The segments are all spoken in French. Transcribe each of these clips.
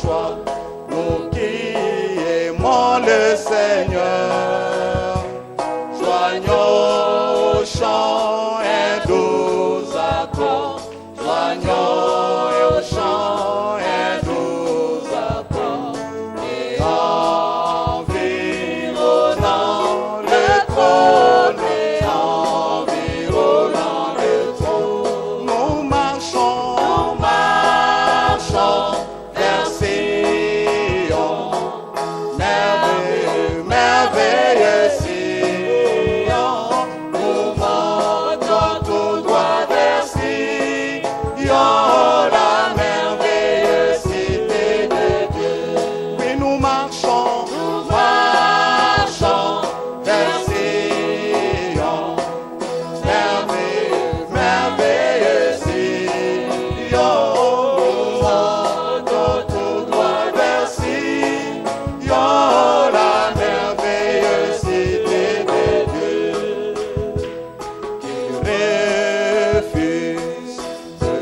choix, nous qui aimons le Seigneur, joignons au chant un doux accord, joignons au chant un doux accord, et environnant le trône, nous marchons vers Sion, merveilleux, merveilleux Sion, nous montons tout droit vers Sion, la merveilleuse cité de Dieu. Oui, nous marchons vers Sion, merveilleux, merveilleux Sion, nous montons tout droit vers Sion, la merveilleuse cité de Dieu, qui refuse de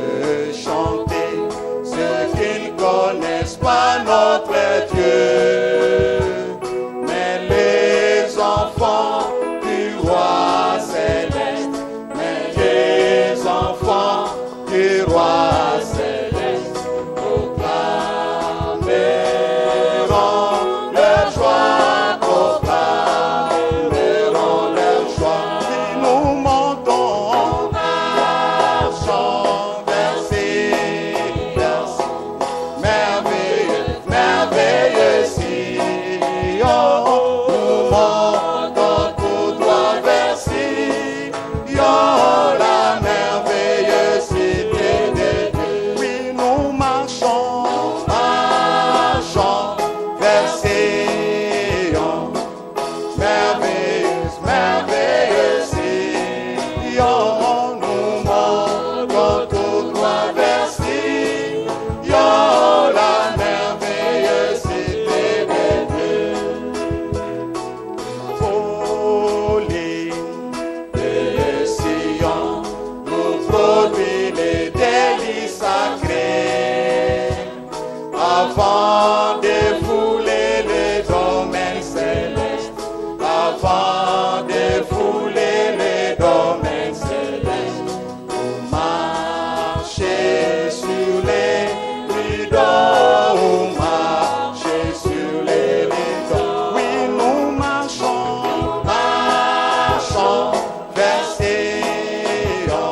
chanter ceux qui ne connaissent pas notre Dieu, mais les enfants du roi céleste, mais les enfants du roi céleste proclameront leur joie, proclameront leur joie. Et nous montons, marchons vers Sion, merveilleux, merveilleux Sion, nous montons tout droit vers Sion, la merveilleuse cité de Dieu. Oui, nous marchons vers Sion, merveilleuse, merveilleuse Sion, nous montons tout droit vers Sion, la merveilleuse cité de Dieu. Folie de Sion, nous produit les délices sacrés, avant de fouler les domaines célestes, avant de fouler les domaines célestes, vous marchez sur les rideaux, vous marchez sur les rideaux. Oui, nous marchons vers Sion,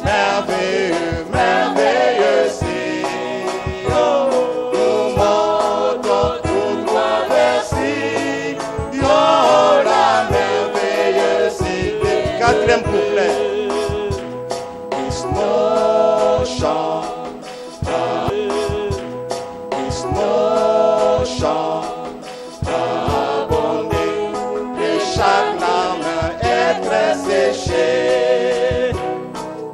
merveilleux, merveilleux Sion, nous montons tout droit vers Sion, la merveilleuse cité. Quatrième couplet. Christ nos chants, Christ nos chants, abondé, et chaque larme est très séchée.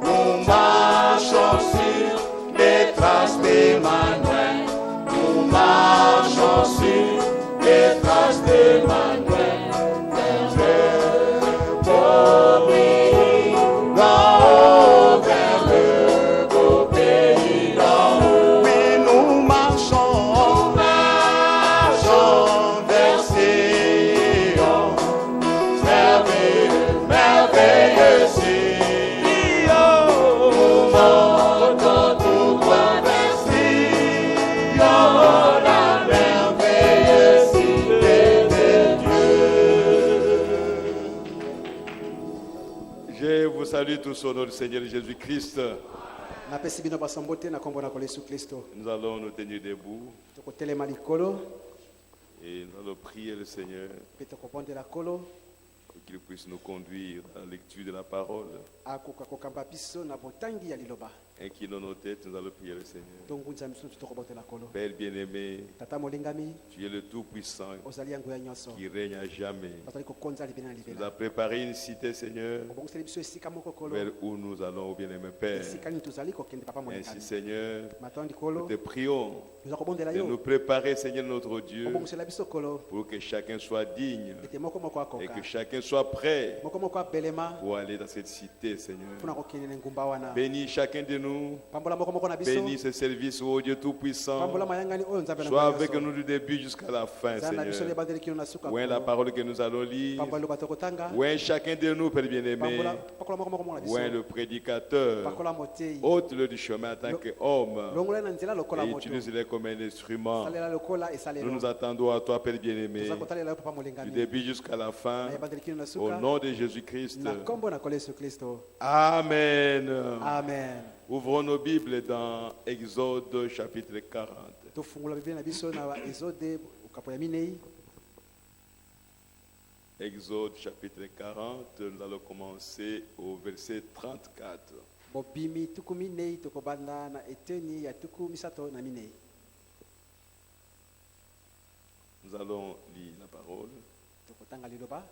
Nous marchons sur les traces d'Emmanuel, nous marchons sur les traces d'Emmanuel, vers le beau pays d'en haut, vers le beau pays d'en haut. Oui, nous marchons vers Sion, merveilleux, merveilleux Sion, nous montons tout droit vers Sion, la merveilleuse cité de Dieu. Je vous salue tous au nom du Seigneur Jésus-Christ. napesi bino basambo te na kombo na Yesu Kristo. Nous allons nous tenir debout Tokotelema likolo et nous allons prier le Seigneur pe tokobondela kolo pour qu'il puisse nous conduire à la lecture de la parole. akoka kokamba biso na botangi ya liloba. Inclinons nos têtes, nous allons prier le Seigneur. Tongunza miso tokobondela kolo. Père bien-aimé, Tata molingami tu es le Tout-Puissant ozali yango ya nyonso. qui règne à jamais. Bazali kokonza libena na Tu nous libela. as préparé une cité, Seigneur, Obonguseli biso esika moko kolo. vers où nous allons, au bien-aimé Père. Esika ni tozali kokende papa Ainsi, molingami. Seigneur, Matondi nous kolo. te prions Nous akobondela de nous yo. préparer, Seigneur notre Dieu, Obongusela biso kolo. pour que chacun soit digne Ete moko moko et akoka. que chacun soit prêt Moko moko abelema pour aller dans cette cité, Seigneur. pona kokende ngumba wana. Bénis chacun de nous. pambola moko moko na biso Bénis ce service, ô Dieu Tout-Puissant. pambola mayangani oyo nzambe na Sois bango avec nyonso. nous du début jusqu'à la fin, Zala na biso Seigneur. lebandeli kino na suka Ouais, la parole que nous allons lire. pambola loba tokotanga Ouais, chacun de nous, Père bien-aimé. pambola pakola moko moko moko na biso Ouais, le prédicateur. pakola motei Ôte-le du chemin en tant qu'homme. longola na nzela lokola Et moto utilise-le comme un instrument. salela lokola Nous esalelo nous attendons à toi, Père bien-aimé. toza kotalela yo papa Du molingami début jusqu'à la fin. na ebandeli kino na Au suka nom de Jésus-Christ. na kombo na kola Yesu Kristo. Amen. Amen. Ouvrons nos Bibles dans Exode chapitre 40. tofungula biblia na biso na Exode okapo ya minei Exode chapitre 40, nous allons commencer au verset 34. bobimi tuku minei tokobanda na eteni ya tuku misato na minei. Nous allons lire la parole. Tokotanga liloba.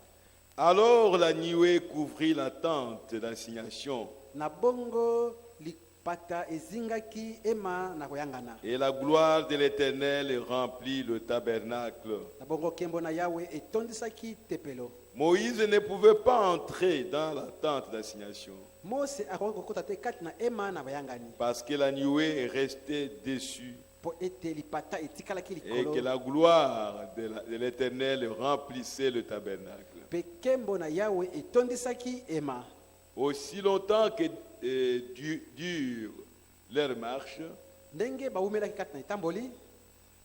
Alors la nuée couvrit la tente d'assignation Na bongo lipata ezingaki ema na koyangana. et la gloire de l'Éternel remplit le tabernacle. Na bongo kembo na Yawe etondisaki tempelo. Moïse ne pouvait pas entrer dans la tente d'assignation Mose akoki kokota te kati na ema na bayangani. parce que la nuée restait dessus Po ete lipata etikalaki et likolo. que la gloire de l'Éternel remplissait le tabernacle. Pe kembo na Yawe etondisaki ema. Aussi longtemps que dure leur marche, Ndenge bawumelaki kati na etamboli.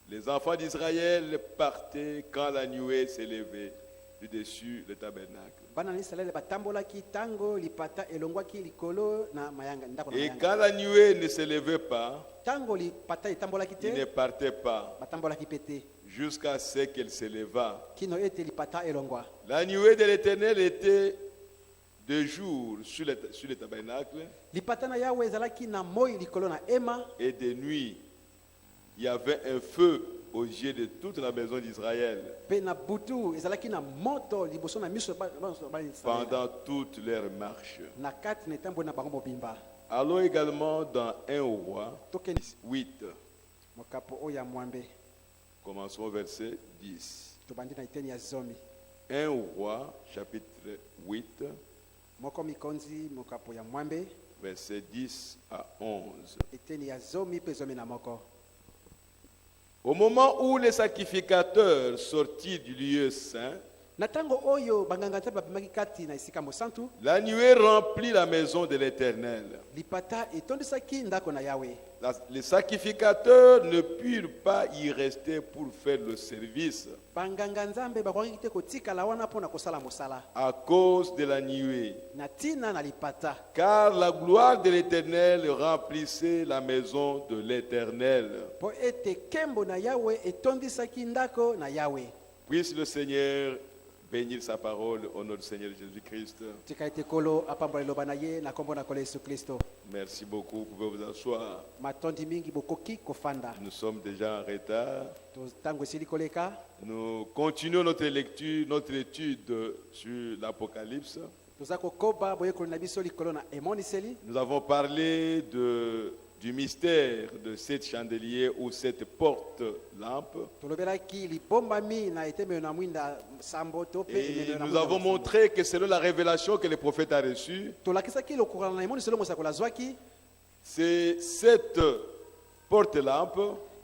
les enfants d'Israël partaient quand la nuée s'élevait du dessus le tabernacle. Bana na Israele batambolaki tango lipata elongwaki likolo na mayanga ndako na Et mayanga. quand la nuée ne s'élevait pas, Tango lipata etambolaki ils ne te partaient pas batambolaki pete jusqu'à ce qu'elle s'éleva. kino ete lipata elongwa. La nuée de l'Éternel était de jour sur le tabernacle Lipata na Yawe ezalaki na moi likolo na ema et de nuit, il y avait un feu aux yeux de toute la maison d'Israël pe na butu ezalaki na moto liboso na miso ba Israele. pendant toute leur marche. Na kati na etambo na bango mobimba. Allons également dans 1 roi Tokeni 8. mokapo oya mwambe Commençons au verset 10. tobandi na eteni ya zomi. 1 roi chapitre 8, Moko mikonzi mokapo ya mwambe verset 10 à 11. eteni ya zomi pe zomi na moko. Au moment où les sacrificateurs sortirent du lieu saint, Na tango oyo banganga nzambe bapemaki kati na esika mosantu, la nuée remplit la maison de l'Éternel. lipata etondisaki ndako na Yawe. Les sacrificateurs ne purent pas y rester pour faire le service Banganga nzambe bakwaki te kotikala wana mpona kosala mosala à cause de la nuée, na tina na lipata, car la gloire de l'Éternel remplissait la maison de l'Éternel. po ete kembo na Yawe etondisaki ndako na Yawe. Puisse le Seigneur bénir sa parole au nom du Seigneur Jésus-Christ. Tika ete kolo apambola liloba na ye na kombo na kola Yesu Kristo. Merci beaucoup. Vous pouvez vous asseoir. Matondi mingi bokoki kofanda. Nous sommes déjà en retard. Tango esili koleka, Nous continuons notre lecture, notre étude sur l'Apocalypse. toza kokoba boyekolo na biso likolo na emoniseli. Nous avons parlé du mystère de cette chandelier ou cette porte-lampe. Tolobelaki libombami na etemelo na mwinda sambo to pe Et ememelo na nous mwinda avons sambo. montré que selon la révélation que le prophète a reçue, Tolakisaki lokukala na emoniseli mosako zwaki c'est cette porte-lampe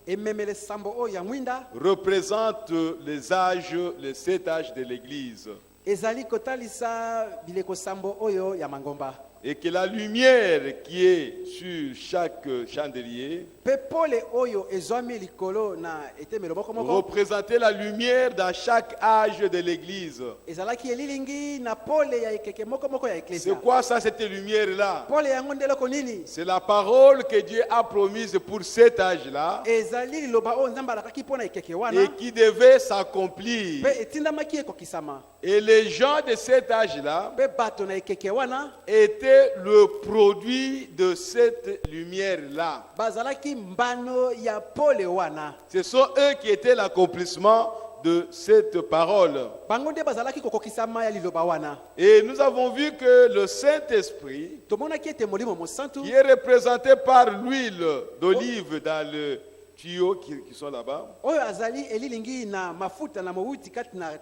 ememele sambo oyo ya mwinda représente les 7 âges de l'Église. ezali kotalisa bileko sambo oyo ya mangomba. Et que la lumière qui est sur chaque chandelier Pe pole oyo ezwami likolo na etemelo moko moko représentait la lumière dans chaque âge de l'Église. ezalaki elilingi na pole ya ekeke moko moko ya C'est eklesia. quoi ça, cette lumière-là? Pole yango ndeloko nini? C'est la parole que Dieu a promise pour cet âge-là Ezali liloba oyo nzambe alakaki mpona ekeke wana et qui devait s'accomplir. pe etindamaki ekokisama. Et les gens de cet âge-là Pe bato na ekeke wana étaient le produit de cette lumière-là. bazalaki mbano ya pole wana. Ce sont eux qui étaient l'accomplissement de cette parole. Bango nde bazalaki kokokisama ya liloba wana. Et nous avons vu que le Saint-Esprit, Tomonaki ete molimo mosantu qui est représenté par l'huile d'olive dans le tuyau qui sont là-bas, oyo azali elilingi na mafuta na mowuti kati na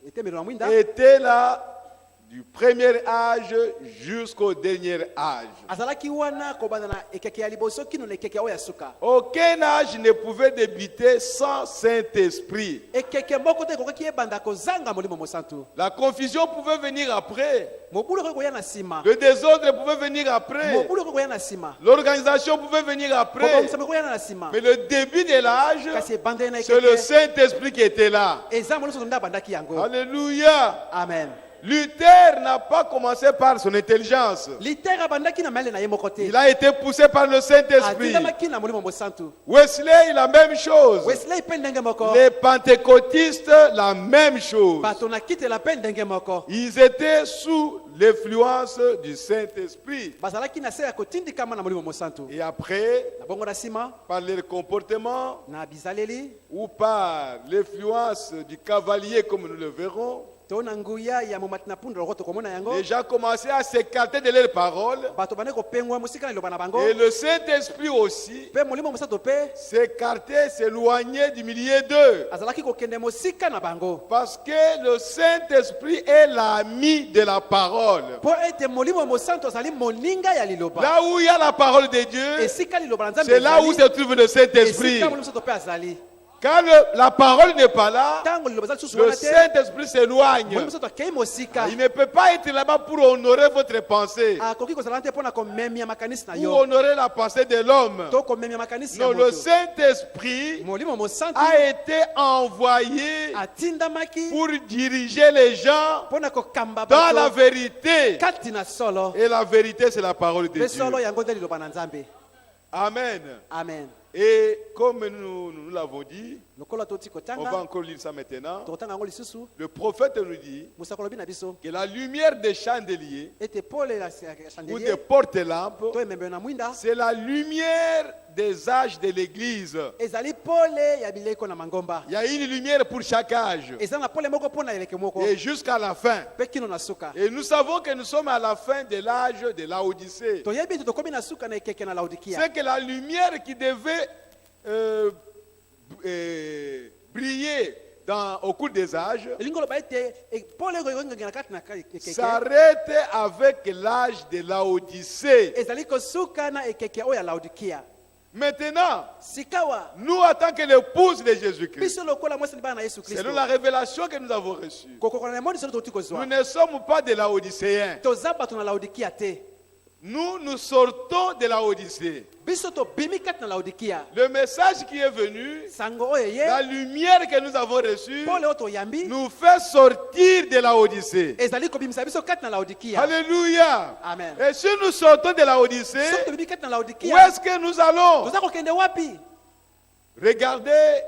etemelo na mwinda était là du premier âge jusqu'au dernier âge. azalaki wana kobanda na ekeke ya liboso kino na ekeke oyo ya suka. Aucun âge ne pouvait débuter sans Saint-Esprit. ekeke moko te ekokaki ebanda kozanga molimo mosantu. La confusion pouvait venir après. mobulu okoki koya na nsima. Le désordre pouvait venir après. mobulu okoki koya na nsima. L'organisation pouvait venir après. kobongisama koya na nsima. Mais le début de l'âge, kasi ebandeli na c'est le ekeke Saint-Esprit qui était là. eza molimo mosantu nde abandaki yango. Alléluia. amen. Luther n'a pas commencé par son intelligence. Luther abandaki na mayele na ye moko te. Il a été poussé par le Saint-Esprit. atindamaki na molimo mosantu. Wesley, la même chose. wesley mpe ndenge moko. Les pentecôtistes, la même chose. bato na kitela mpe ndenge moko. Ils étaient sous l'influence du Saint-Esprit. bazalaki na se ya kotindikama na molimo mosantu. Et après, na bongo na nsima par leur comportement na bizaleli ou par l'influence du cavalier, comme nous le verrons, to na nguya ya momati na punda loko tokomona yango. les gens commençaient à s'écarter de leurs paroles. bato bande kopengwa mosika na liloba na bango. Et le Saint-Esprit aussi mpe molimo mosantu mpe s'écartait, s'éloignait du milieu d'eux. azalaki kokende mosika na bango. Parce que le Saint-Esprit est l'ami de la parole. mpo ete molimo mosantu azali moninga ya liloba. Là où il y a la parole de Dieu, esika liloba na nzambe c'est là où se trouve le Saint-Esprit. esika molimo mosantu mpe azali. Quand la parole n'est pas là, ntango liloba ezali susu le wana te Saint-Esprit s'éloigne. molimo mosantu akei mosika. Il ne peut pas être là-bas pour honorer votre pensée akoki kozala te mpo na komemia makanisi na ou yo honorer la pensée de l'homme. to komemia makanisi ya Non, le moto. Saint-Esprit molimo mosantu a été envoyé atindamaki pour diriger les gens mpo na kokamba dans la bato vérité. kati na solo. Et la vérité, c'est la parole de mpe solo Dieu. yango nde liloba na nzambe. Amen. amen. Et comme nous l'avons dit, lokola toti on va kotanga encore lire ça maintenant. tokotanga yango lisusu Le prophète nous dit mosako lobi na biso que la lumière des chandeliers ete pole ya ou chandelier des porte-lampes, to emembe na mwinda c'est la lumière des âges de l'Église. ezali pole ya bileko na mangomba. Il y a une lumière pour chaque âge eza na pole moko mpo na eleke moko et jusqu'à la fin. mpe kino na suka. Et nous savons que nous sommes à la fin de l'âge de Laodicée. toyebi ete tokomi na suka na ekeke na laodikia. C'est que la lumière qui devait briller au cours des âges elingi oloba ete pole ekongengela kati na ekeke s'arrête avec l'âge de Laodicée. ezali kosuka na ekeke oyo ya laodikia. Maintenant, sikawa nous, en tant que l'épouse de Jésus-Christ, biso lokola mwasi libana na yesu kristo selon la révélation que nous avons reçue, kokokona na emoni solo toti nous kozwa ne sommes pas des Laodicéens. toza bato na laodikia te. Nous sortons de Laodicée. biso tobimi kati na laodikia. Le message qui est venu, sango oyo la ye lumière que nous avons reçue, pole oyo toyambi nous fait sortir de Laodicée. ezali kobimisa biso kati na laodikia. Alléluia. amen. Et si nous sortons de Laodicée, soki tobimi kati na où laodikia est-ce que nous allons? toza kokende wapi? Regardez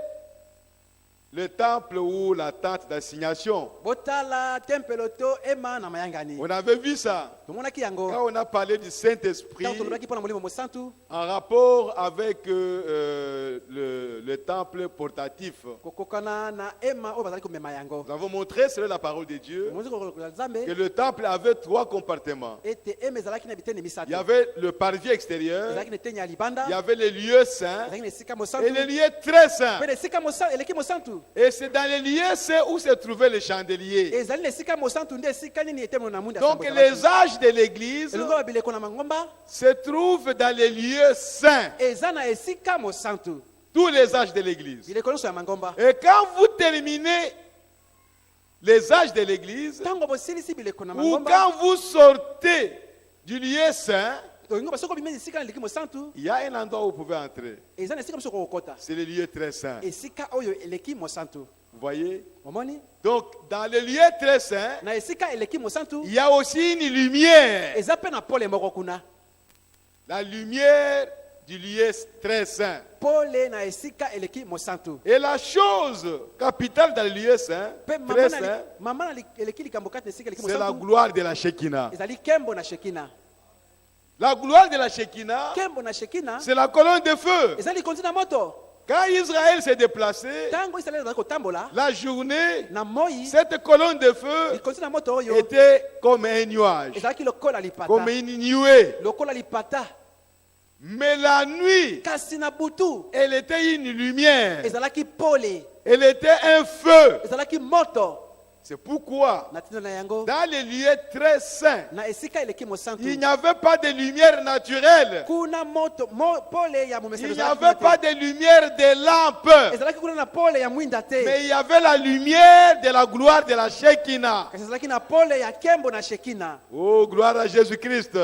le temple ou la tente d'assignation. botala tempelo to ema na mayangani. On avait vu ça. tomonaki yango Quand on a parlé du Saint-Esprit ntango tolobaki mpo na molimo mosantu en rapport avec le temple portatif, kokokana na ema oyo bazali komema yango. nous avons montré selon la parole de Dieu mozi kokola nzambe que le temple avait 3 compartiments. ete ema ezalaki na bitene Il y misato. avait le parvis extérieur, ezalaki na eteni ya libanda il y avait les lieux saints ezalaki na esika et mosantu les lieux très saints. mpe na esika eleki mosantu. Et c'est dans les lieux saints où se trouvaient les chandeliers. ezali na esika mosantu nde esika nini etemelo na mwinda Donc les âges de l'église elongo ya bileko na mangomba se trouvent dans les lieux saints. eza na esika mosantu Tous les âges de l'église. bileko nyonso ya mangomba. Et quand vous terminez les âges de l'église, ntango bosilisi bileko na ou mangomba quand vous sortez du lieu saint, olingo basoki obimeli esika na eleki mosantu il y a un endroit où vous pouvez entrer. eza na esika moso kokokota C'est le lieu très saint. esika oyo eleki mosantu. Vous voyez? omoni Donc, dans le lieu très saint, na esika eleki mosantu il y a aussi une lumière. eza mpe na pole moko kuna. La lumière du lieu très saint. pole na esika eleki mosantu. Et la chose capitale dans le lieu saint, mpe très saint, mama na eleki likambo kati na esika eleki c'est la mosantu gloire de la Shekinah. ezali kembo na shekina. La gloire de la Shekinah, kembo na shekina c'est la colonne de feu. ezali likonzi na moto. Quand Israël s'est déplacé, ntango israeli ezalaki kotambola la journée, na moi cette colonne de feu likonzi na moto oyo était comme un nuage, ezalaki lokola lipata comme une nuée. lokola lipata. Mais la nuit, kasi na butu elle était une lumière. ezalaki pole Elle était un feu. ezalaki moto. C'est pourquoi, na ntina na yango dans les lieux très saints, na esika eleki mosantu il n'y avait pas de lumière naturelle. kuna moto pole ya momesano Il n'y avait pas de lumière de lampe. ezalaki kuna na pole ya mwinda te Mais il y avait la lumière de la gloire de la Shekinah. kasi ezalaki na pole ya kembo na shekina. Oh, gloire à Jésus-Christ.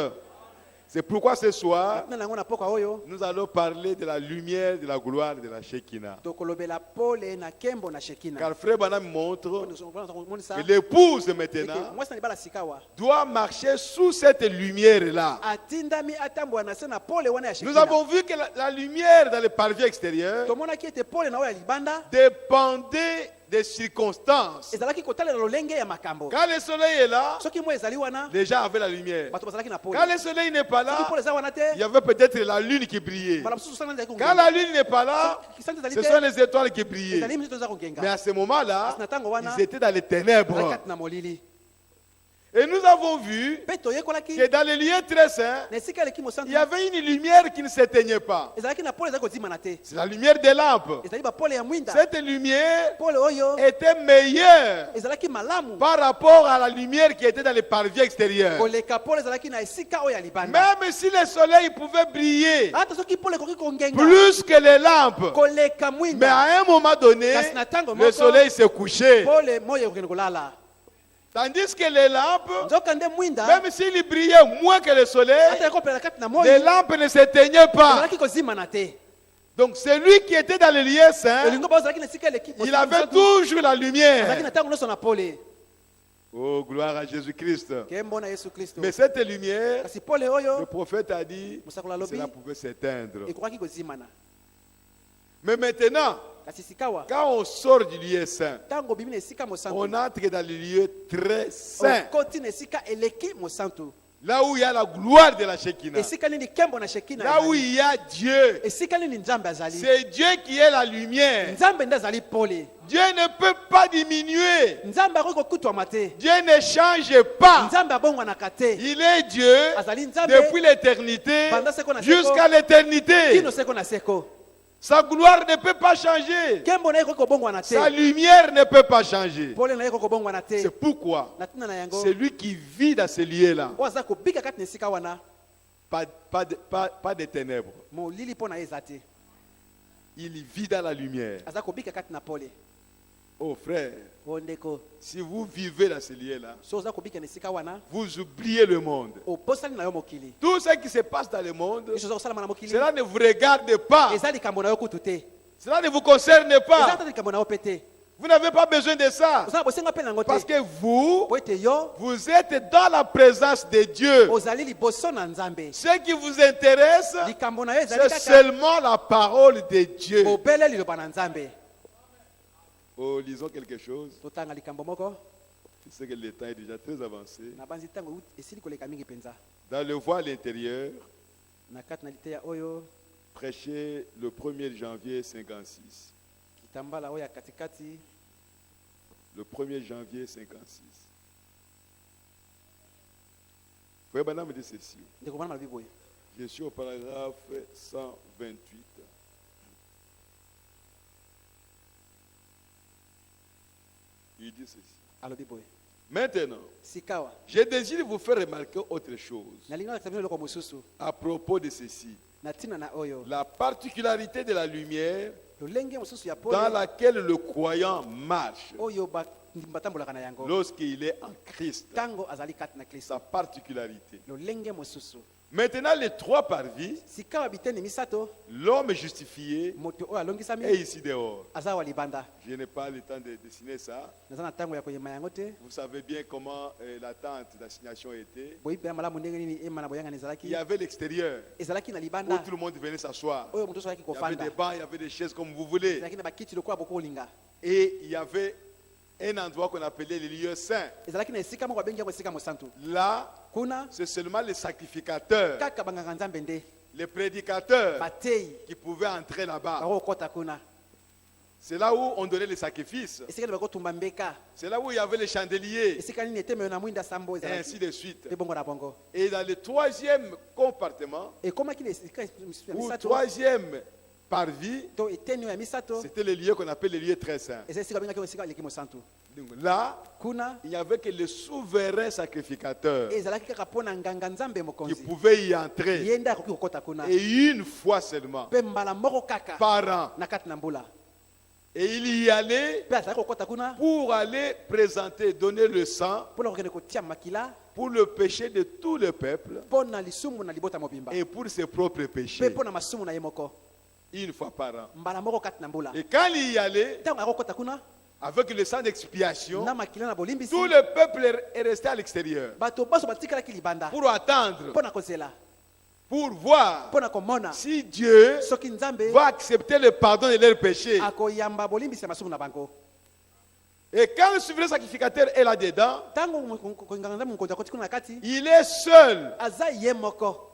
C'est pourquoi ce soir, na yango na poka oyo nous allons parler de la lumière de la gloire de la Shekinah. tokolobela pole na kembo na shekina. Car Frère Branham montre monisa que l'épouse eke maintenant mwasi na libala sikawa doit marcher sous cette lumière-là. atindami atambola na se na pole wana ya Nous shekina. avons vu que la lumière dans le parvis extérieur tomonaki ete pole na oyo ya libanda dépendait des circonstances. ezalaki kotalela lolenge ya makambo. Quand le soleil est là, soki moi ezali wana les gens avaient la lumière. bato bazalaki na pole. Quand le soleil n'est pas soki là, pole eza wana te il y avait peut-être la lune qui brillait. bala mosusu sana ezalaki Quand la lune n'est pas là, kisante ezali ce te sont les étoiles qui brillaient. ezali mizito eza kogenga. Mais à ce moment-là, Kasi na ntango wana ils étaient dans les ezalaki ténèbres. kati na molili Et nous avons vu mpe toyekolaki que dans les lieux très saints, na esika eleki il mosantu y avait une lumière qui ne s'éteignait pas. ezalaki na pole ezali kozimana te C'est la lumière des lampes. ezali bapole ya mwinda. Cette lumière pole oyo était meilleure ezalaki malamu par rapport à la lumière qui était dans les parvis extérieurs. koleka pole ezalaki na esika oyo ya libanda. Même si le soleil pouvait briller ata soki pole ekoki kongenga plus que les lampes, koleka mais mwinda à un moment donné, kasi na ntango le moko soleil s'est couché. pole moyo ekokende kolala. Tandis que les lampes, nzoka nde mwinda même s'il brillait moins que le soleil, ata ekopela kati na les moi lampes ne s'éteignaient pas. ezalaki kozimana te. Donc celui qui était dans les lieux saints, elingo bao ezalaki na esika eleki il avait toujours la ezalaki lumière. na ntango nyonso na pole. Oh, gloire à Jésus-Christ. kembo na yesu kristo. Mais cette lumière, kasi pole le oyo prophète a dit, mosakoli alobi cela pouvait s'éteindre. ekokaki kozimana. Mais maintenant, kasi sikawa quand on sort du lieu saint, ntango obimi na esika on mosantu entre dans le lieu très saint, okoti na esika eleki mosantu là où il y a la gloire de la Shekinah, esika nini kembo na shekina là où ezali. il y a Dieu. esika nini nzambe azali C'est Dieu qui est la lumière. nzambe nde azali pole. Dieu ne peut pas diminuer. nzambe akoki kokutwama te Dieu ne change pas. nzambe abongwanaka te Il est Dieu azali nzambe depuis l'éternité Banda seko na seko. jusqu'à l'éternité. kino seko na seko Sa gloire ne peut pas changer. kembo na ye ekoki kobongwana te Sa lumière ne peut pas changer. pole na ye ekoki kobongwana te C'est pourquoi na ntina na yango celui qui vit dans ce lieu-là, oyo aza kobika kati na esika wana pas de ténèbres. molili mpo na ye eza te Il vit dans la lumière. aza kobika kati na pole. Oh frère, o ndeko si vous vivez dans ce lieu-là, so oza kobika na esika wana vous oubliez le monde. obosani na yo mokili Tout ce qui se passe dans le monde, biso oza kosalama na mokili cela ne vous regarde pas. eza likambo na yo kutu te Cela ne vous concerne eza pas. ata likambo na yo mpe te Vous n'avez pas besoin de ça. oza na bosenga mpe nango Parce te que vous, po ete yo vous êtes dans la présence de Dieu. ozali liboso na nzambe. Ce qui vous intéresse, likambo na yo ezali c'est kaka seulement la parole de Dieu. bobele liloba na nzambe. Oh, lisons quelque chose. totanga likambo moko Je sais que le temps est déjà très avancé. na banzi ntango esili koleka mingi mpenza Dans le voile intérieur, na kati na liteya oyo prêché le 1er janvier 56. kitambala oyo ya katikati Le 1er janvier 56. Frère Branham dit ceci. ndeko bana malobi boye Je suis au paragraphe 128. Il dit ceci. alobi boye Maintenant, sikawa je désire vous faire remarquer autre chose nalingi nakisa bino eloko mosusu à propos de ceci. na ntina na oyo La particularité de la lumière lolenge mosusu ya dans pole laquelle le croyant marche oyo batambolaka na yango lorsqu'il est en Christ. ntango azali kati na kristo Sa particularité. lolenge mosusu Maintenant, les trois parvis, sikawa biteni misato l'homme justifié moto oyo alongisami est ici dehors. aza wa libanda. Je n'ai pas le temps de dessiner ça. naza na ntango ya koyema yango te Vous savez bien comment l'attente d'assignation était. boyipela malamu ndenge nini ema na boyangani Il ezalaki y avait l'extérieur ezalaki na où libanda tout le monde venait s'asseoir. oyo moto osalaki Il y avait kofanda des bancs, il y avait des chaises comme vous voulez. ezalaki na bakiti lokola bokolinga Et il y avait un endroit qu'on appelait le lieu saint. ezalaki na esika moko abengi yango esika mosantu Là, kuna c'est seulement les sacrificateurs, kaka banganga nzambe nde les prédicateurs bateyi qui pouvaient entrer là-bas. bakokota kuna C'est là où on donnait les sacrifices. esika nde bakotumba mbeka C'est là où il y avait les chandeliers. esika nini etemeyo na mwinda sambo Et ainsi ezalaki de suite. mpe bongo na bongo Et dans le troisième compartiment, ekomaki na esika misusu ya ou misato troisième parvis, to eteni oyo ya misato c'était le lieu qu'on appelle le lieu très saint. eza esika babengaki oyo esika eleki mosantu Donc là, kuna il n'y avait que le souverain sacrificateur ezalaki kaka mpo na nganga nzambe qui mokonzi pouvait y entrer. ye nde akoki kokɔta kuna Et une fois seulement, mpe mbala moko kaka par an. na kati na mbula Et il y allait mpe azalaki kokɔta kuna pour aller présenter, donner le sang mpo na kokende kotia makila pour le péché de tout le peuple mpo na lisumu na libota mobimba et pour ses propres mpe péchés. mpo na masumu na ye moko Une fois par an. mbala moko kati na mbula Et quand il y allait, ntango akokɔta kuna avec le sang d'expiation, na makila na bolimbisi tout le peuple est resté à l'extérieur bato baso batikalaki libanda pour attendre, mpo na kozela pour voir mpo na komona si Dieu soki nzambe va accepter le pardon de leurs péchés. akoyamba bolimbisi ya masumu na bango Et quand le souverain sacrificateur est là-dedans, ntango nganga nzambe mokonzi akoti kuna na kati il est seul aza ye moko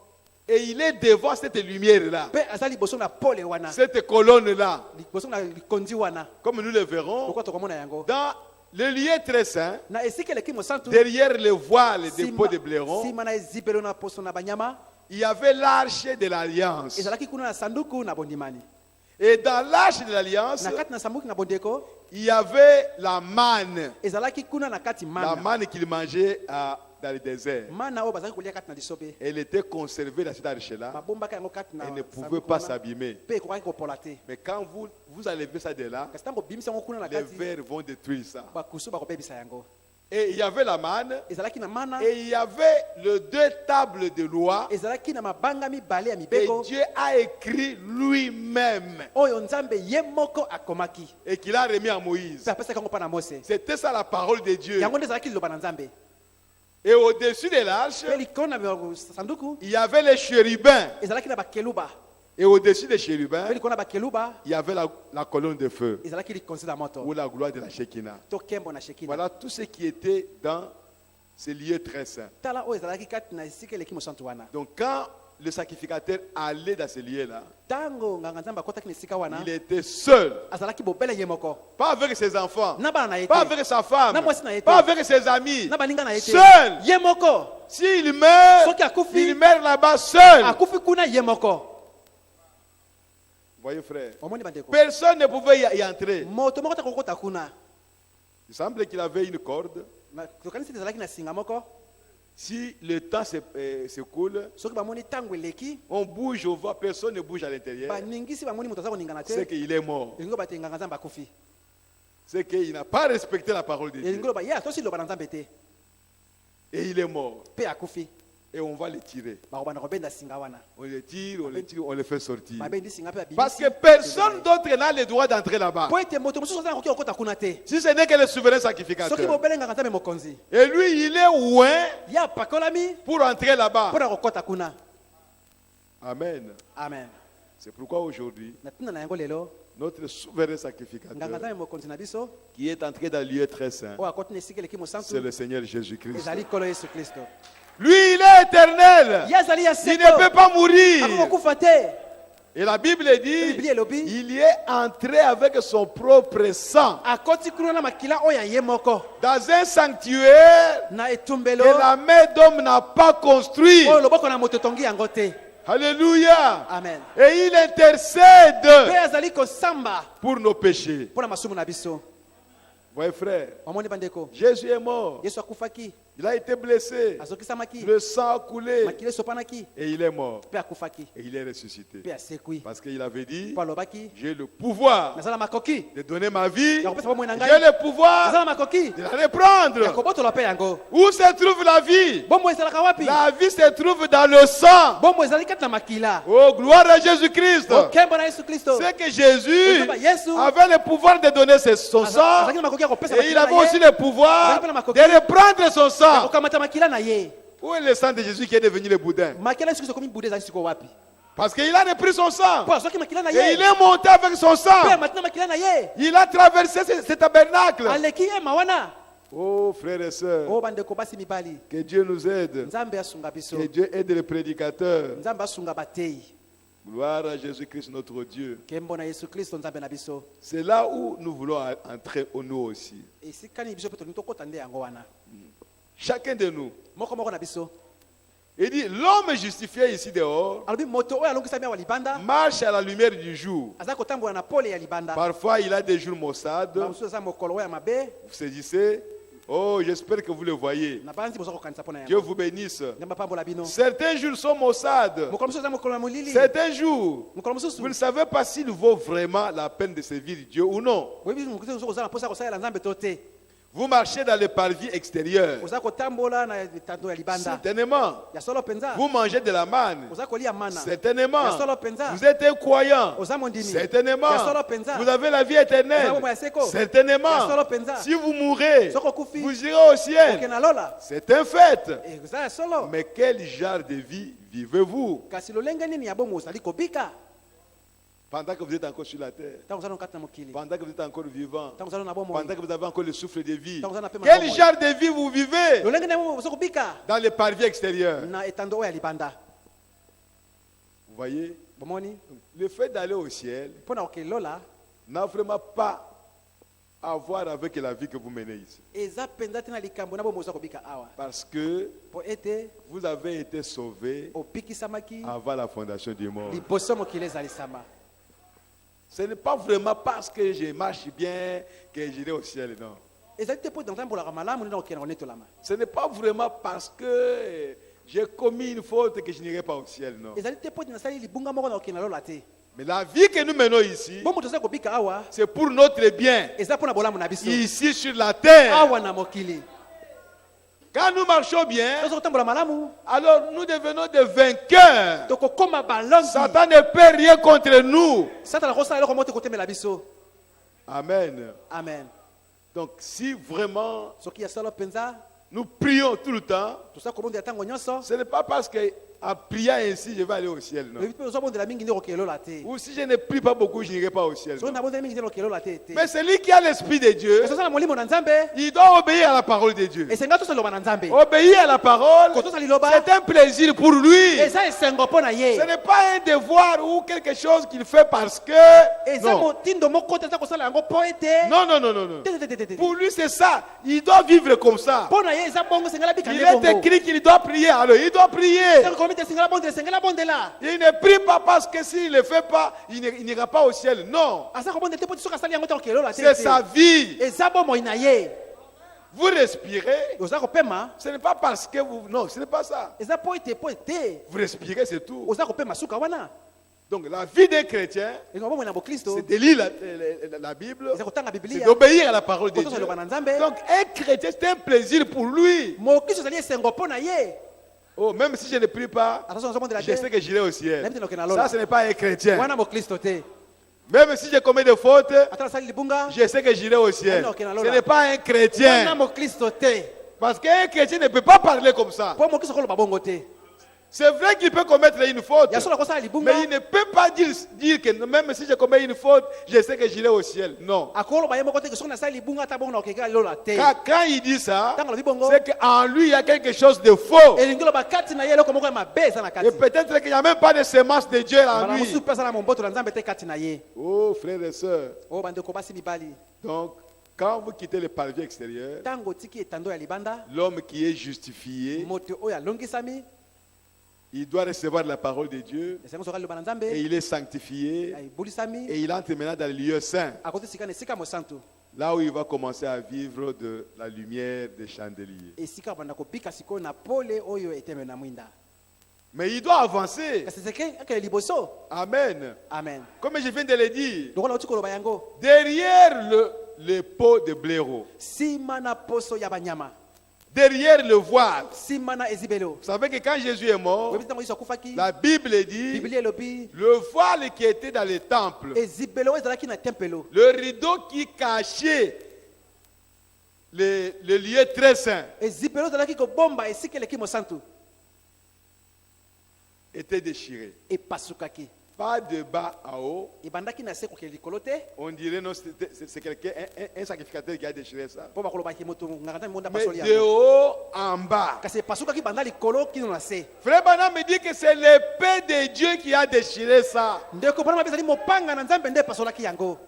et il est devant cette lumière-là, mpe aza liboso na pole wana cette colonne-là, liboso na likondi wana comme nous le verrons, lokwa tokomona yango dans le lieu très saint, na esika eleki mosantu derrière le voile des pots de blairon, nsima na ezibelo na poso na banyama il y avait l'arche de l'alliance. ezalaki kuna na sanduku na bondimani Et dans l'arche de l'alliance, na kati na sanduku na bondeko il y avait la manne. ezalaki kuna na kati La mana manne qu'il mangeait dans le désert. mana oyo bazalaki kolia kati na lisobe Elle était conservée dans cette arche-là. babombaka yango kati na Elle ne pouvait sanduku pas wana, s'abîmer. mpe ekokaki kopola te Mais quand vous enlevez ça de là, kasi ntango obimisi yango kuna na les kati vers vont détruire ça. bakusu bakobebisa yango Et il y avait la manne. ezalaki na mana Et il y avait les deux tables de loi. ezalaki na mabanga mibale ya Et mibeko Dieu a écrit lui-même. oyo nzambe ye moko akomaki Et qu'il a remis à Moïse. mpe apesaki yango mpa na mose C'était ça la parole de Dieu. yango nde ezalaki liloba na nzambe Et au-dessus de l'arche, mpe likolo na sanduku il y avait les chérubins. ezalaki na bakeluba Et au-dessus des mpe chérubins, likolo na bakeluba il y avait la colonne de feu. ezalaki likonzi na moto Ou la gloire de la Shekinah. to nkembo na shekina Voilà tout ce qui était dans ces lieux très saints. tala oyo ezalaki kati na esika eleki mosantu wana Donc quand le sacrificateur allait dans ces lieux-là, ntango nganga nzambe akɔtaki na esika wana il était seul. azalaki bobele ye moko Pas avec ses enfants, na bana na ye pas te avec sa femme, Na mwasi na ye te. pas avec ses amis. na baninga na ye te Seul. ye moko S'il meurt, soki akufi il meurt là-bas seul. akufi kuna ye moko Voyez frère, omoni bandeko personne ne pouvait y entrer. moto moko ta kokota kuna Il semble qu'il avait une corde. tokanisi ete ezalaki na singa moko Si le temps s'écoule, soki bamoni ntango eleki on bouge, on voit, personne ne bouge à l'intérieur. baningisi bamoni moto aza koningana C'est te qu'il est mort. elingi loba te nganga nzambe akufi C'est qu'il n'a pas respecté la parole de Dieu. elingi loba ye atosi liloba na nzambe te Et il est mort. mpe akufi Et on va le tirer. bakobanda kobenda singa wana On le tire, on le fait sortir. babendi singa mpe babimisi. Parce que personne d'autre n'a le droit d'entrer là-bas. po ete moto mosusu aza nakoki kokota kuna te Si ce n'est que le souverain soki sacrificateur. bobele nganga nzambe mokonzi Et lui, il est loin ye apakolami pour entrer là-bas. mpo na kokota kuna Amen. amen C'est pourquoi aujourd'hui, na ntina na yango lelo notre souverain nganga sacrificateur nzambe mokonzi na biso qui est entré dans le lieu très saint, oyo akoti na esika eleki c'est mosantu le Seigneur Jésus-Christ. ezali nkolo yesu kristo Lui, il est éternel. ye azali ya Il ne peut seko pas mourir. akokokufa te Et la Bible dit, biblia elobi il y est entré avec son propre sang akoti kuna na makila oyo ya ye moko dans un sanctuaire na que etumbelo la main d'homme n'a pas construit. oyo loboko na moto etongi yango te Alléluia. amen Et il intercède mpe azali kosamba pour nos péchés. mpo na masumu na biso Voyez frère, omoni bandeko Jésus est mort. yesu akufaki Il a été blessé. azokisamaki Le sang a coulé. makila esopanaki Et il est mort. mpe akufaki Et il est ressuscité. mpe asekwi Parce qu'il avait dit, mpo alobaki j'ai le pouvoir nazala makoki de donner ma vie. ya kopesa bomoi na J'ai ngai le pouvoir nazala makoki de la ya reprendre. kobotola mpe yango Où se trouve la vie? bomoi ezalaka wapi La vie se trouve dans le sang. bomoi ezali kati na makila Oh, gloire à Jésus-Christ. okembo na yesu kristo C'est que Jésus Ozoba Yesu avait le pouvoir de donner son sang. azalaki na makoki ya kopesa Et il makila avait na aussi ye le pouvoir de reprendre son ya sang. kokamata makila na ye Où est le sang de Jésus qui est devenu le boudin? makila yesu kristo komi bude ezali siko wapi Parce qu'il a repris son sang. mpo azwaki makila na Et ye il est monté avec son mpe sang. amatina makila na ye Il a traversé ce tabernacle. aleki ye mawana Oh, frères et sœurs, o bandeko basi mibali que Dieu nous aide. nzambe asunga biso Que Dieu aide les prédicateurs. nzambe asunga bateyi Gloire à Jésus-Christ, notre Dieu. nkembo na yesu kristo nzambe na biso C'est là où nous voulons entrer, nous aussi. esika nini biso mpe tolingi tokɔta nde yango wana Chacun de nous. moko moko na biso Il dit, l'homme justifié ici dehors alobi moto oyo alongisami awa libanda marche à la lumière du jour. aza kotambola na pole ya libanda Parfois, il a des jours maussades. bamosusu aza mokolo oyo ya mabe Vous saisissez? Oh, j'espère que vous le voyez. na banzi boza kokanisa mpo na Dieu yango vous bénisse. nzambe apambola bino Certains jours sont maussades. mokolo mosusu aza mokolo ya molili Certains jours, mokolo mosusu vous ne savez pas s'il vaut vraiment la peine de servir Dieu ou non. boyebi mokolo mosusu oza na mposa kosalela nzambe to te Vous marchez dans les parvis extérieurs. oza kotambola na tando ya libanda Certainement. ya solo mpenza Vous mangez de la manne. oza kolia mana Certainement. ya solo mpenza Vous êtes un croyant. oza mondimi Certainement. ya solo mpenza Vous avez la vie éternelle. oza bomoi ya seko ya Certainement. solo mpenza Si vous mourrez, soko okufi vous irez au oke ciel. na lola C'est un fait. eza ya solo Mais quel genre de vie vivez-vous kasi lolenge nini ya bomo ozali kobika pendant que vous êtes encore sur la terre? ntango ozali nakati na mokili Pendant que vous êtes encore vivant? ntango ozali na bomoi Pendant que vous avez encore le souffle de vie? ntango ozali na pema Quel bomoi genre de vie vous vivez lolenge nini ya bomo oza kobika dans les parvis extérieurs? na etando oyo ya libanda Vous voyez? bomoni Le fait d'aller au ciel mpo na kokeli lola n'a vraiment pas à voir avec la vie que vous menez ici. eza mpenza te na likambo na bomo oza kobika awa Parce que mpo ete vous avez été sauvés obikisamaki avant la fondation du monde. liboso mokili ezalisama Ce n'est pas vraiment parce que je marche bien que j'irai au ciel, non. ezali te mpo natambolaka malamu nde nakokende konetolama Ce n'est pas vraiment parce que j'ai commis une faute que je n'irai pas au ciel, non. ezali te mpo nasali libunga moko na kokende na lola te Mais la vie que nous menons ici, bo moto oza kobika awa c'est pour notre bien, eza mpo na bolamu na biso ici sur la terre. awa na mokili Quand nous marchons bien, toza kotambola malamu alors nous devenons des vainqueurs. tokokoma balongi Satan ne peut rien contre nous. satana kosala eloko moko te kotemela biso Amen. amen Donc si vraiment soki ya solo mpenza nous prions tout le temps, toza kobondela ntango nyonso ce n'est pas parce qu'en priant ainsi, je vais aller au ciel, non. lobi mpe ozobondela mingi nde kokende lola te Ou si je ne prie pas beaucoup, je n'irai pas au ciel. soki non. nabondeli mingi nde kokende lola te te Mais celui qui a l'esprit de Dieu, soza na molimo na nzambe il doit obéir à la parole de Dieu. esenga tosa liloba na nzambe Obéir à la parole, kotosa liloba c'est un plaisir pour lui. eza esengo mpo na ye Ce n'est pas un devoir ou quelque chose qu'il fait parce que... eza Non, motindo moko te aza kosala yango mpo ete non, non, non, non, non. te Pour lui, c'est ça. Il doit vivre comme ça. mpo na ye eza bongo esengela bika Il nde est bongo écrit qu'il doit prier. Alors, il doit prier. komite esengela bondela Il ne prie pas parce que s'il ne le fait pas, il n'ira pas au ciel. Non. aza kobondela te mpo ti soki asali yango te kokende lola te C'est sa vie. eza bomoi na ye Vous respirez. oza kopema Ce n'est pas parce que vous... Non, ce n'est pas ça. eza mpo ete Vous respirez, c'est tout. oza kopema suka wana Donc, la vie d'un chrétien, elinga bomoi na bokristo c'est de lire la Bible, eza kotanga c'est biblia d'obéir à la parole de kotosa Dieu. liloba na nzambe Donc, un chrétien, c'est un plaisir pour lui. mokristo ezali esengo mpo na ye Oh, même si je ne prie pas, ata soki nazobondela je sais te que j'irai au ciel. nayebi te nakokende na lola Ça, ce n'est pas un chrétien. wana mokristo te Même si je commets des fautes, ata nasali libunga je sais que j'irai au ciel. Ok, na Ce lola. n'est pas un wana chrétien. mokristo te Parce qu'un chrétien ne peut pas parler comme ça. mpo mokristo koloba bongo te C'est vrai qu'il peut commettre une faute. ya solo kosala libunga Mais il ne peut pas dire que même si je commets une faute, je sais que j'irai au ciel. Non. akoloba ye moko te ke soki nasali libunga ata bongo nakokeka lola te Quand il dit ça, ntango alobi bongo c'est qu'en lui, il y a quelque chose de faux. elingi loba kati na ye eloko moko ya mabe eza na Et kati peut-être qu'il n'y a même pas de semence de Dieu en bala lui. mosusu mpe aza na momboto na nzambe te kati na ye Oh, frères et sœurs. oyo bandeko basi mibali Donc, quand vous quittez le parvis extérieur, ntango otiki etando ya libanda l'homme qui est justifié, moto oyo alongisami il doit recevoir la parole de Dieu esengo soki aliloba na et nzambe il est sanctifié ayibulisami et il entre maintenant dans le lieu saint, akoti sika na esika mosantu là où il va commencer à vivre de la lumière des chandeliers. esika banda kobika sikoyo na pole oyo etemelo na mwinda Mais il doit avancer. kasi seke akele liboso Amen. amen Comme je viens de le dire, lokola oti koloba yango derrière le pot de blaireau, nsima na poso ya banyama derrière le voile, nsima na ezibelo vous savez que quand Jésus est mort, oyebi ntango yesu akufaki la Bible dit, biblia elobi le voile qui était dans le temple, ezibelo oyo ezalaki na tempelo le rideau qui cachait le lieu très saint, ezibelo ezalaki kobomba esika eleki mosantu était déchiré. epasukaki Pas de bas à haut. ebandaki na se kokende likolo te On dirait non, c'est quelqu'un, un sacrificateur qui a déchiré ça. mpo bakolobaki moto ngaka nzambe monda Mais pasoli de yango haut en bas. kasi epasukaki banda likolo kino na se Frère Branham me dit que c'est l'épée de Dieu qui a déchiré ça. ndeko mpona mabe ezali mopanga na nzambe nde epasolaki yango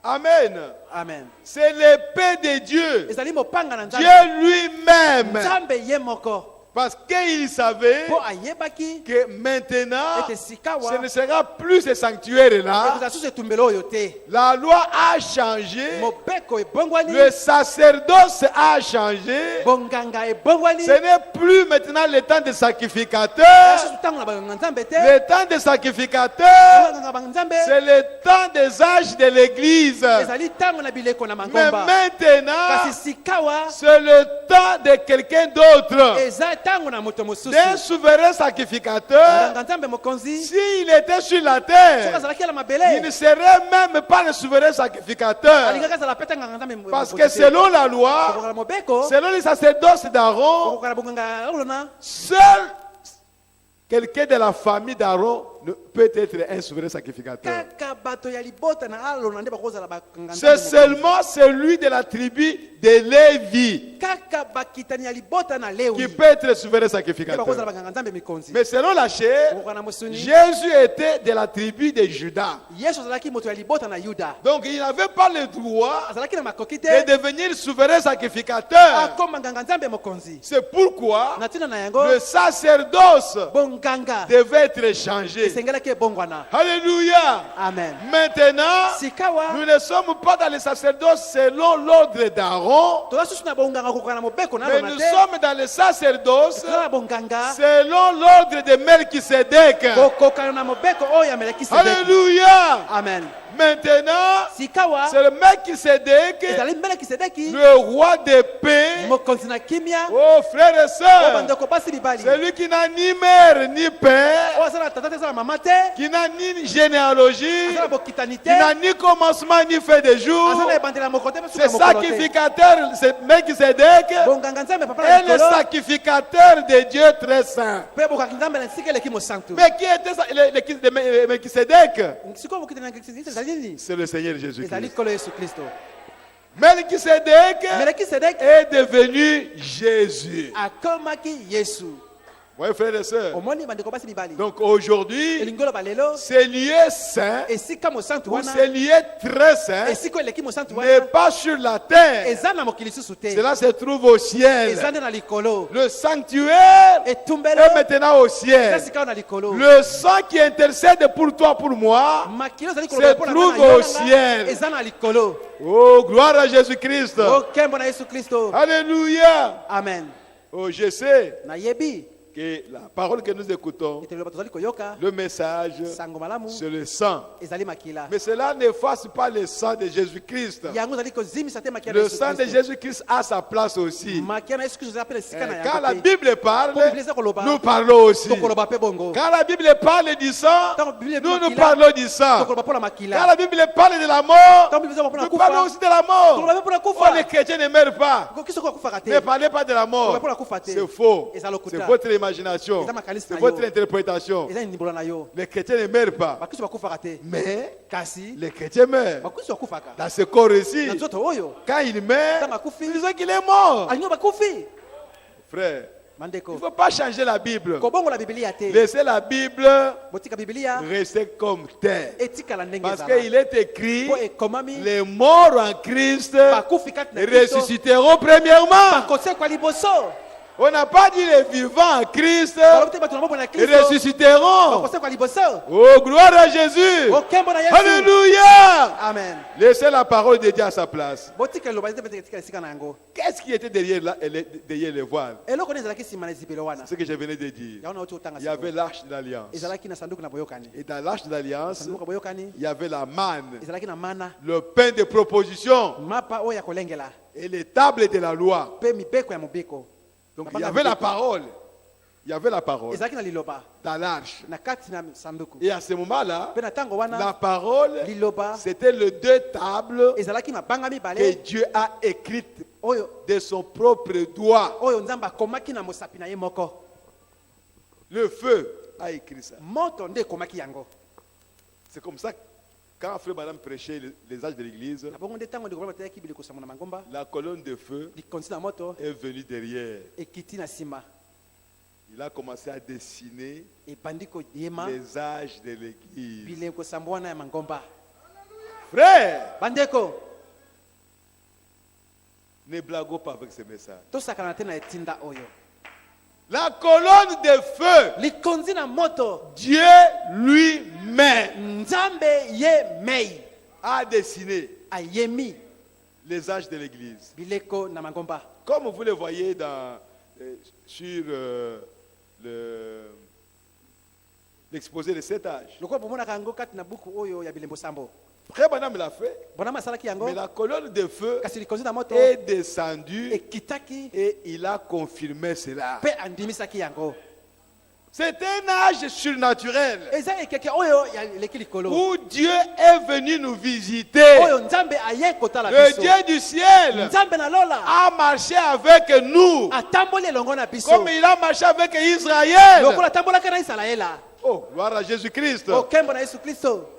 Amen. amen C'est l'épée de Dieu. ezali mopanga na Dieu nzambe lui-même. nzambe ye moko Parce qu'il savait mpo ayebaki que maintenant, ete sikawa ce ne sera plus ce sanctuaire-là. ekozala susu etumbelo oyo te. La loi a changé. Mobeko ebongwani, Le sacerdoce a changé. bonganga ebongwani. Ce n'est plus maintenant le temps des sacrificateurs. Susu ntango na banganga nzambe te. Le temps des sacrificateurs, Banganga banzambe c'est le temps des âges de l'église. ezali ntango na bileko na Mais mangomba. maintenant, Kasi sikawa c'est le temps de quelqu'un d'autre. eza ntango na moto mosusu. D'un souverain sacrificateur. Banganga nzambe mokonzi S'il était sur la soki terre, azalaki ala il mabele ne serait même pas le souverain sacrificateur. alingaki azala pete nganga nzambe Parce que selon la loi, kokokala mobeko selon les sacerdoces d'Aaron, kokokala bonganga olona seul quelqu'un de la famille d'Aaron ne peut être un souverain sacrificateur. kaka bato ya libota na alona nde bakozala bakanga C'est nzambe mokonzi. seulement celui de la tribu de Lévi kaka bakitani ya libota na qui lewi peut être souverain nde bakozala sacrificateur. banganga nzambe mikonzi. Mais selon la chair, kokokala na mosuni Jésus était de la tribu de Juda. yesu azalaki moto ya libota na yuda, Donc il n'avait pas le droit azalaki na makoki de te devenir souverain sacrificateur. akoma nganga nzambe mokonzi. C'est pourquoi na ntina na yango le sacerdoce bonganga devait être changé. esengelaki ebongwana. Alléluia. Amen. Maintenant, sikawa nous ne sommes pas dans le sacerdoce selon l'ordre d'Aaron, toza susu na bonganga kokokala na mobeko na mais alona nous te sommes dans le sacerdoce toza na bonganga selon l'ordre de Melchisedec. kokokala na mobeko oyo ya Melekisedeki. Alléluia. Amen. Maintenant, sikawa c'est le Melchisedec, ezali Melekisedeki le roi de paix. mokonzi na kimia Oh frères et oyo sœurs, bandeko basi mibali celui qui n'a ni mère ni père, oyo aza na tata te aza na mama te qui n'a ni généalogie, aza na bokitani qui n'a te ni commencement ni fin de jour, aza na ebandela moko te mpe suka ce ya mokolo te. sacrificateur, ce Melchisedec, bonganga nzambe papa na est le likolo sacrificateur de Dieu très saint. mpe bokaki nzambe na esika eleki mosantu. Mais qui était le Melchisedec? sikoyo bokitani na Melkisedeki ezali nini? C'est le Seigneur ezali Jésus-Christ. likolo yesu kristo. Melchisedec Melekisedeki est devenu Jésus. akomaki yesu. Vous voyez frères et sœurs? omoni bandeko basi mibali Donc aujourd'hui, elingi oloba lelo ce lieu saint, esika mosantu ou wana ce lieu très saint, esika eleki mosantu n'est wana pas sur la terre. eza na mokili susu te, Cela se trouve au ciel. eza nde na likolo. Le sanctuaire etumbelo est maintenant au eza ciel. sika oyo na likolo. Le sang qui intercède pour toi, pour moi, makilo ezali se koloba mpo na trouve bana yo au nanga, ciel. eza na likolo. Oh, gloire à Jésus-Christ. okembo na yesu kristo. Alléluia. Amen. Oh, je sais nayebi que la parole que nous écoutons, ete liloba tozali koyoka le message, sango malamu c'est le sang. ezali makila, Mais cela n'efface pas le sang de Jésus-Christ. yango ezali kozimisa te makila na Le yesu sang de kristo. Jésus-Christ a sa place aussi. makila na yesu kristo ezala mpe na esika na Quand la yango te. Bible parle, Po Bible eza koloba, nous parlons aussi. tokoloba mpe bongo. Quand la Bible parle du sang, Ntango Bible nous makila, parlons du sang. tokoloba mpo na Quand makila. la Bible parle de la mort, Ntango Bible eza mpo na nous parlons kufa, aussi de la mort. tokoloba mpe mpo na Oh, les kufa. chrétiens ne meurent pas. kristo ko akufaka te. Ne parlez pas de la mort. Tokoloba mpo na kufa te. C'est faux. Eza lokuta. C'est votre imagination. Eza makanisi C'est na votre yo. interprétation. eza ndimbola na yo. Les chrétiens ne meurent pas. bakristo bakufaka te, Mais kasi les chrétiens meurent. bakristo bakufaka Dans ce corps-ci, na nzoto oyo. quand il meurt, Ntango akufi ils disent qu'il est mort. alingo bakufi. Frère, il mandeko ne faut pas changer la Bible. kobongola bibilia te, Laissez la Bible botika bibilia rester comme telle. etikala ndenge Parce ezala. qu'il est écrit, po ekomami les morts en Christ bakufi kati na kristo ressusciteront premièrement. bakosekwa liboso. On n'a pas dit les vivants en Christ balobi te bato na bomoi na kristo ressusciteront. bakosekwa liboso. Oh, gloire à Jésus. okembo na yesu. Alléluia. Amen. Laissez la parole de Dieu à sa place. botika liloba ete mpe etikala esika na yango. Qu'est-ce qui était derrière, derrière les voiles? eloko nde ezalaki nsima na ezipelo wana Ce que je venais de dire. yango nauti otanga Il y avait sikoyo. l'arche de l'alliance. ezalaki na sanduku na boyokani, Et dans l'arche de l'alliance, sanduku ya boyokani il y avait la manne, ezalaki na mana, le pain de proposition mapa oyo ya kolengela et les tables de la loi. mpe mibeko ya mobeko. Donc il y avait la parole. Il y avait la parole ezalaki na liloba dans l'arche. na kati na sanduku, Et à ce moment-là, mpe na ntango la wana parole, liloba c'était les deux tables ezalaki mabanga que mibale Dieu a écrites oyo de son propre doigt. oyo nzambe akomaki na mosapi na ye moko. Le feu a écrit ça. moto nde ekomaki yango. C'est comme ça que quand Frère Madame prêchait les âges de l'église, na bongo nde ntango ndeko batayaki bili kosamba na mangomba, la colonne de feu likonzi na moto est venue derrière. ekiti na nsima, Il a commencé à dessiner ebandi koyema les âges de l'église. bile kosamba wana ya mangomba. Frère, bandeko ne blaguons pas avec ce message. tosakana te na etinda oyo. La colonne de feu, likonzi na moto, Dieu lui-même nzambe ye mei a dessiné ayemi les âges de l'église. bileko na mangomba. Comme vous le voyez sur l'exposé de cet âge. Lokola bomona kango kati na buku oyo ya bilembo sambo. Frère Branham l'a fait, Bona masalaki yango, mais la colonne de feu kasi likonzi na moto est descendue ekitaki et il a confirmé cela. pe andimisaki yango. C'est un âge surnaturel Eza ekeke oyo ya leki likolo. où Dieu est venu nous visiter. Oyo nzambe aye kotala Le biso. Dieu du ciel Nzambe na lola a marché avec nous atamboli elongo na biso. comme il a marché avec Israël. Lokola tambolaka na Israela. Oh, gloire à Jésus-Christ. Okembo na Yesu Kristo.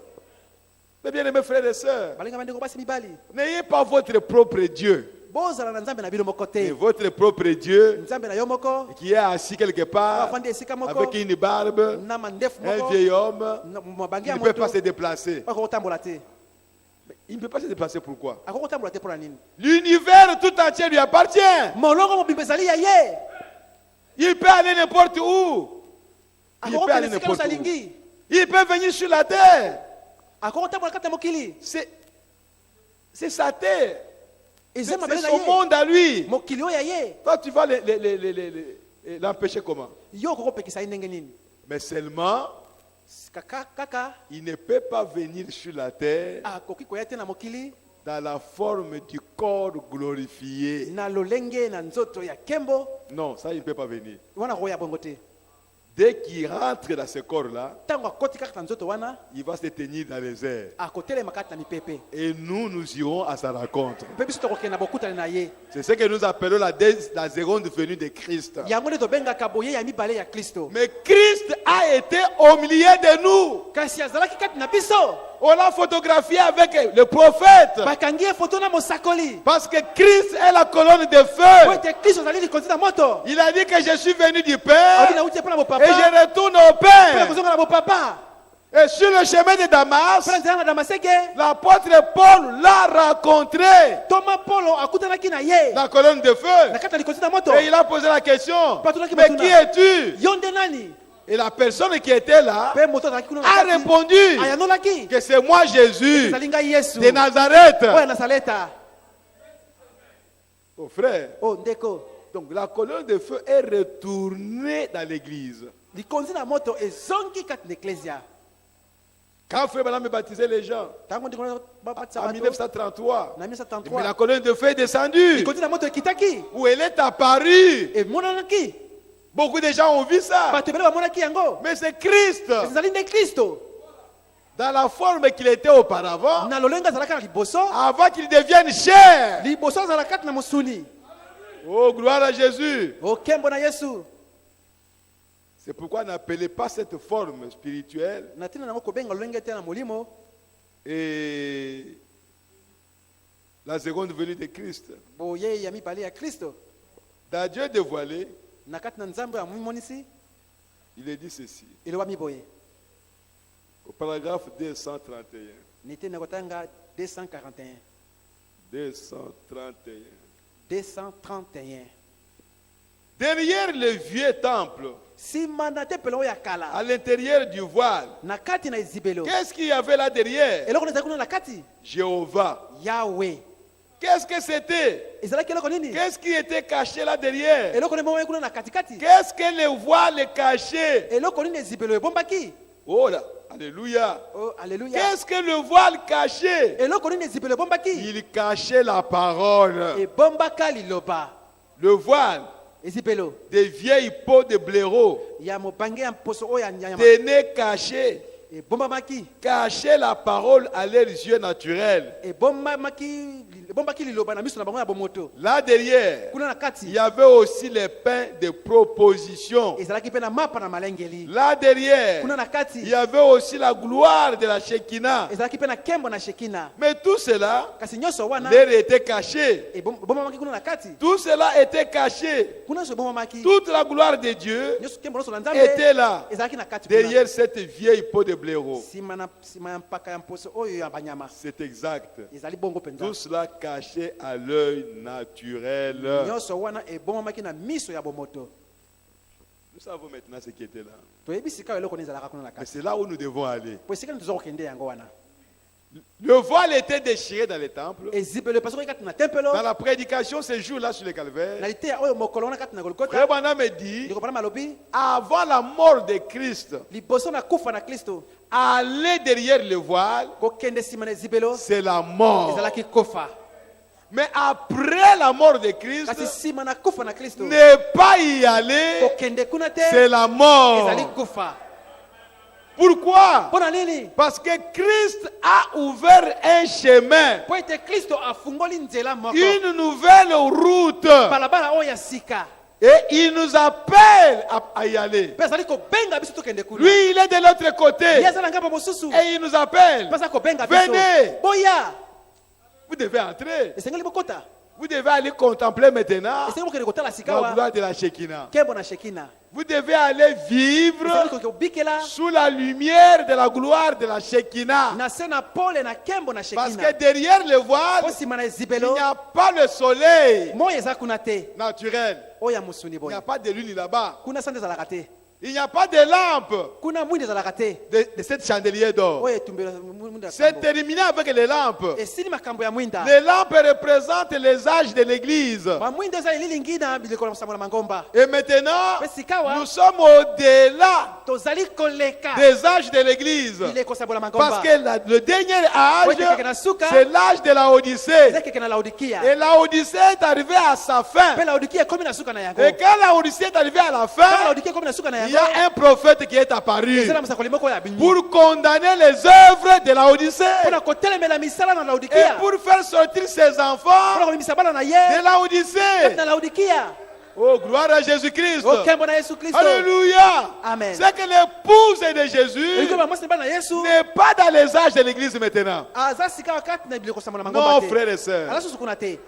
Mes bien-aimés frères et sœurs, Balinga bandeko basi mibali. n'ayez pas votre propre Dieu, Bozala na nzambe na bino moko mais te. votre propre Dieu Nzambe na yo moko. qui est assis quelque part Afandi esika moko. avec une barbe, Na mandefu un moko. vieil homme, Mabangi il ya ne peut moto. pas se déplacer. Ako tambola te. Il ne peut pas se déplacer pourquoi? Ako tambola te pona nini? L'univers tout entier lui appartient. Molongo mobimba ezali ya ye. Il peut aller n'importe où. Il Ako peut aller esika n'importe où. osalingi. Il peut venir sur la terre. Ako tambola kata mokili. C'est sa terre. C'est Eza mabele na son ye. monde à lui. Mokili oyo ya ye. Toi, tu vas l'empêcher comment? Yo kokopekisa ye ndenge nini? Mais seulement, Kaka il ne peut pas venir sur la terre akoki koya te na mokili dans la forme du corps glorifié. na lolenge na nzoto ya kembo Non, ça, il ne peut pas venir. wana koya bongo te. Dès qu'il rentre dans ce corps-là, Ntango akoti kaka na nzoto wana il va se tenir dans les airs. akotelema kati na mipepe. Et nous irons à sa rencontre. Mpe biso tokokende na bokutani na ye. C'est ce que nous appelons la seconde venue de Christ. Yango nde tobengaka boye ya mibale ya Kristo. Mais Christ a été au milieu de nous. Kasi azalaki kati na biso. On l'a photographié avec le prophète. Bakangi ye foto na mosakoli. Parce que Christ est la colonne de Po feu. ete Kristo azali likonzi na moto. Il a dit que je suis venu du Aoki Père nauti mpo na et bopapa. je retourne au Mpo na Père. kozonga na bopapa. Et sur le chemin de Damas, Mpo na nzela na Damaseke. l'apôtre Paul l'a rencontré. Toma Polo akutanaki na ye. La colonne de Na feu. kati na likonzi na moto. Et il a posé la question. Patuna ki Mais batuna. qui es-tu? Yo nde nani? Et la personne qui était là Pe moto azalaki kuna na a kati. répondu Ayanolaki. que c'est moi Jésus Ezali ngai Yesu. de Nazareth. Oyo Nazareta. Oh frère. Oh ndeko. Donc la colonne de feu est retournée dans l'église. Likonzi na moto ezongi kati na eklesia. Quand frère Branham baptisait les gens Tango ndiko babatisa en bato 1933, na mais la 1933. colonne de feu est descendue. Likonzi na moto ekitaki. Où elle est apparue. Emonanaki. Beaucoup de gens ont vu ça. Bato ebele bamonaki yango. Mais c'est Christ, Ezali nde Kristo. dans la forme qu'il était auparavant, Na lolenge azalaka na liboso. avant qu'il devienne chair. Liboso azalaka kati na mosuni. Oh, gloire à Jésus. Okembo na Yesu. C'est pourquoi n'appelez pas cette forme spirituelle Na tina nango kobenga lolenge te na molimo. et la seconde venue de Christ. Boye ya mibale ya Kristo. Dans Dieu dévoilé, Na kati na nzambe ya mimonisi. il est dit ceci, Elewa miboye. au paragraphe 231. Nite na kotanga 241. 231. 231. Derrière le vieux temple, Si manate pelo ya kala. à l'intérieur du voile, Na kati na ezibelo. qu'est-ce qu'il y avait là derrière? Eloko nezali kuna na kati. Jéhovah. Yahweh. Qu'est-ce que c'était? Ezalaki eloko nini? Qu'est-ce qui était caché là derrière? Eloko nemo kuna na katikati. Qu'est-ce que le voile cachait? Eloko nini ezibelo ebombaki? Oh là, alléluia. Oh alléluia. Qu'est-ce que le voile cachait? Eloko nini ezibelo ebombaki? Il cachait la parole. Ebombaka liloba. Le voile Ezibelo. des vieilles peaux de blaireau Ya mobange ya mposo oyo ya nyama. tenait caché, Ebombamaki. cachait la parole à leurs yeux naturels. Ebombaki liloba na miso na bango ya bomoto. Là derrière, Kuna na il kati. y avait aussi les pains de proposition. Ezalaki pe na mapa na malengeli. Là derrière, Kuna na il kati. y avait aussi la gloire de la Shekinah. Ezalaki pe na kembo na Shekina. Mais tout cela Kasi nyonso wana. leur était caché. Ebombamaki kuna na kati. Tout cela était caché. Kuna so ebombamaki. Toute la gloire de Dieu Nyonso kembo nyonso na Nzambe. était là, Ezalaki na kati kuna. derrière cette vieille peau de blaireau. Sima ya mpaka ya mposo oyo ya banyama. C'est exact. Ezali bongo penza. Tout cela caché à l'œil naturel. Nyonso wana ebombamaki na miso ya bomoto. Nous savons maintenant ce qui était là. toyebi sika eloko ezalaka kuna na Mais kati c'est là où nous devons aller. po esika toza kokende yango wana Le voile était déchiré dans les temples. ezipelo epasuki kati na tempelo Dans la prédication, ces jours-là sur le calvaire, na liteya oyo mokolo wana kati na golgota Frère Branham me dit, ndeko pana malobi avant la mort de Christ, liboso na kufa na kristo aller derrière le voile, kokende nsima na ezipelo c'est la mort. ezalaki kufa Mais après la mort de Christ, kasi nsima na kufa na kristo ne pas y aller, kokende kuna te c'est la mort. ezali kufa Pourquoi? mpo na nini Parce que Christ a ouvert un chemin, po ete kristo afungoli nzela moko une nouvelle route. balabala oyo ya sika Et il nous appelle à y aller. mpe azali kobenga biso tokende kuna Lui, il est de l'autre côté. ye aza na ngambo mosusu Et il nous appelle. mpe aza kobenga biso Venez. boya Vous devez entrer. esengeli bokota Vous devez aller contempler maintenant esengeli bokende kotala sika la wa gloire de la Shekinah. kembo na shekina Vous devez aller vivre esengeli koke kobikela sous la lumière de la gloire de la Shekinah. na se na pole na kembo na Parce que shekina derrière le voile, po nsima na il ezibelo n'y a pas le soleil moyo eza kuna te naturel. oyo ya mosuni Il n'y boye a pas de lune là-bas. kuna sande ezalaka te Il n'y a pas de lampe kuna mwindi ezalaka te de cette chandelier d'or. oyo etumbelo mwindi ya C'est kambo. terminé avec les lampes. esili makambo ya mwinda Les lampes représentent les âges de l'église. bamwinda eza elilingi na bileko na kosambola mangomba Et maintenant, mpe sikawa nous sommes au-delà tozali koleka des âges de l'église. bileko kosambola Parce mangomba que le dernier âge, oyo ekeke na suka c'est l'âge de la Odyssée. eza ekeke na laodikia Et la Odyssée est arrivée à sa fin. mpe laodikia ekomi na suka na yango Et quand la Odyssée est arrivée à la kaka fin, laodikia ekomi na suka na il y yango a un prophète qui est apparu eza na mosakoli moko ya binyi pour condamner les œuvres de la Odyssée mpona kotelemela misala na et laodikia pour faire sortir ses mpona enfants kobimisa bana na ye de la Odyssée. na laodikia Oh, gloire à Jésus-Christ. okembo na yesu kristo Alléluia. Amen. C'est que l'épouse de Jésus elingi bamwasi bana na yesu n'est pas dans les âges de l'église maintenant. aza sika wakati na bileko kosambola Non, mangomba te frères et sœurs. aza susu kuna te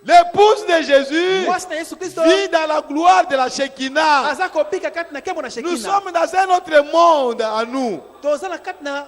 L'épouse de Jésus mwasi na yesu kristo vit dans la gloire de la Shekinah. aza kobika kati na kembo na Nous shekina sommes dans un autre monde à nous. toza na kati na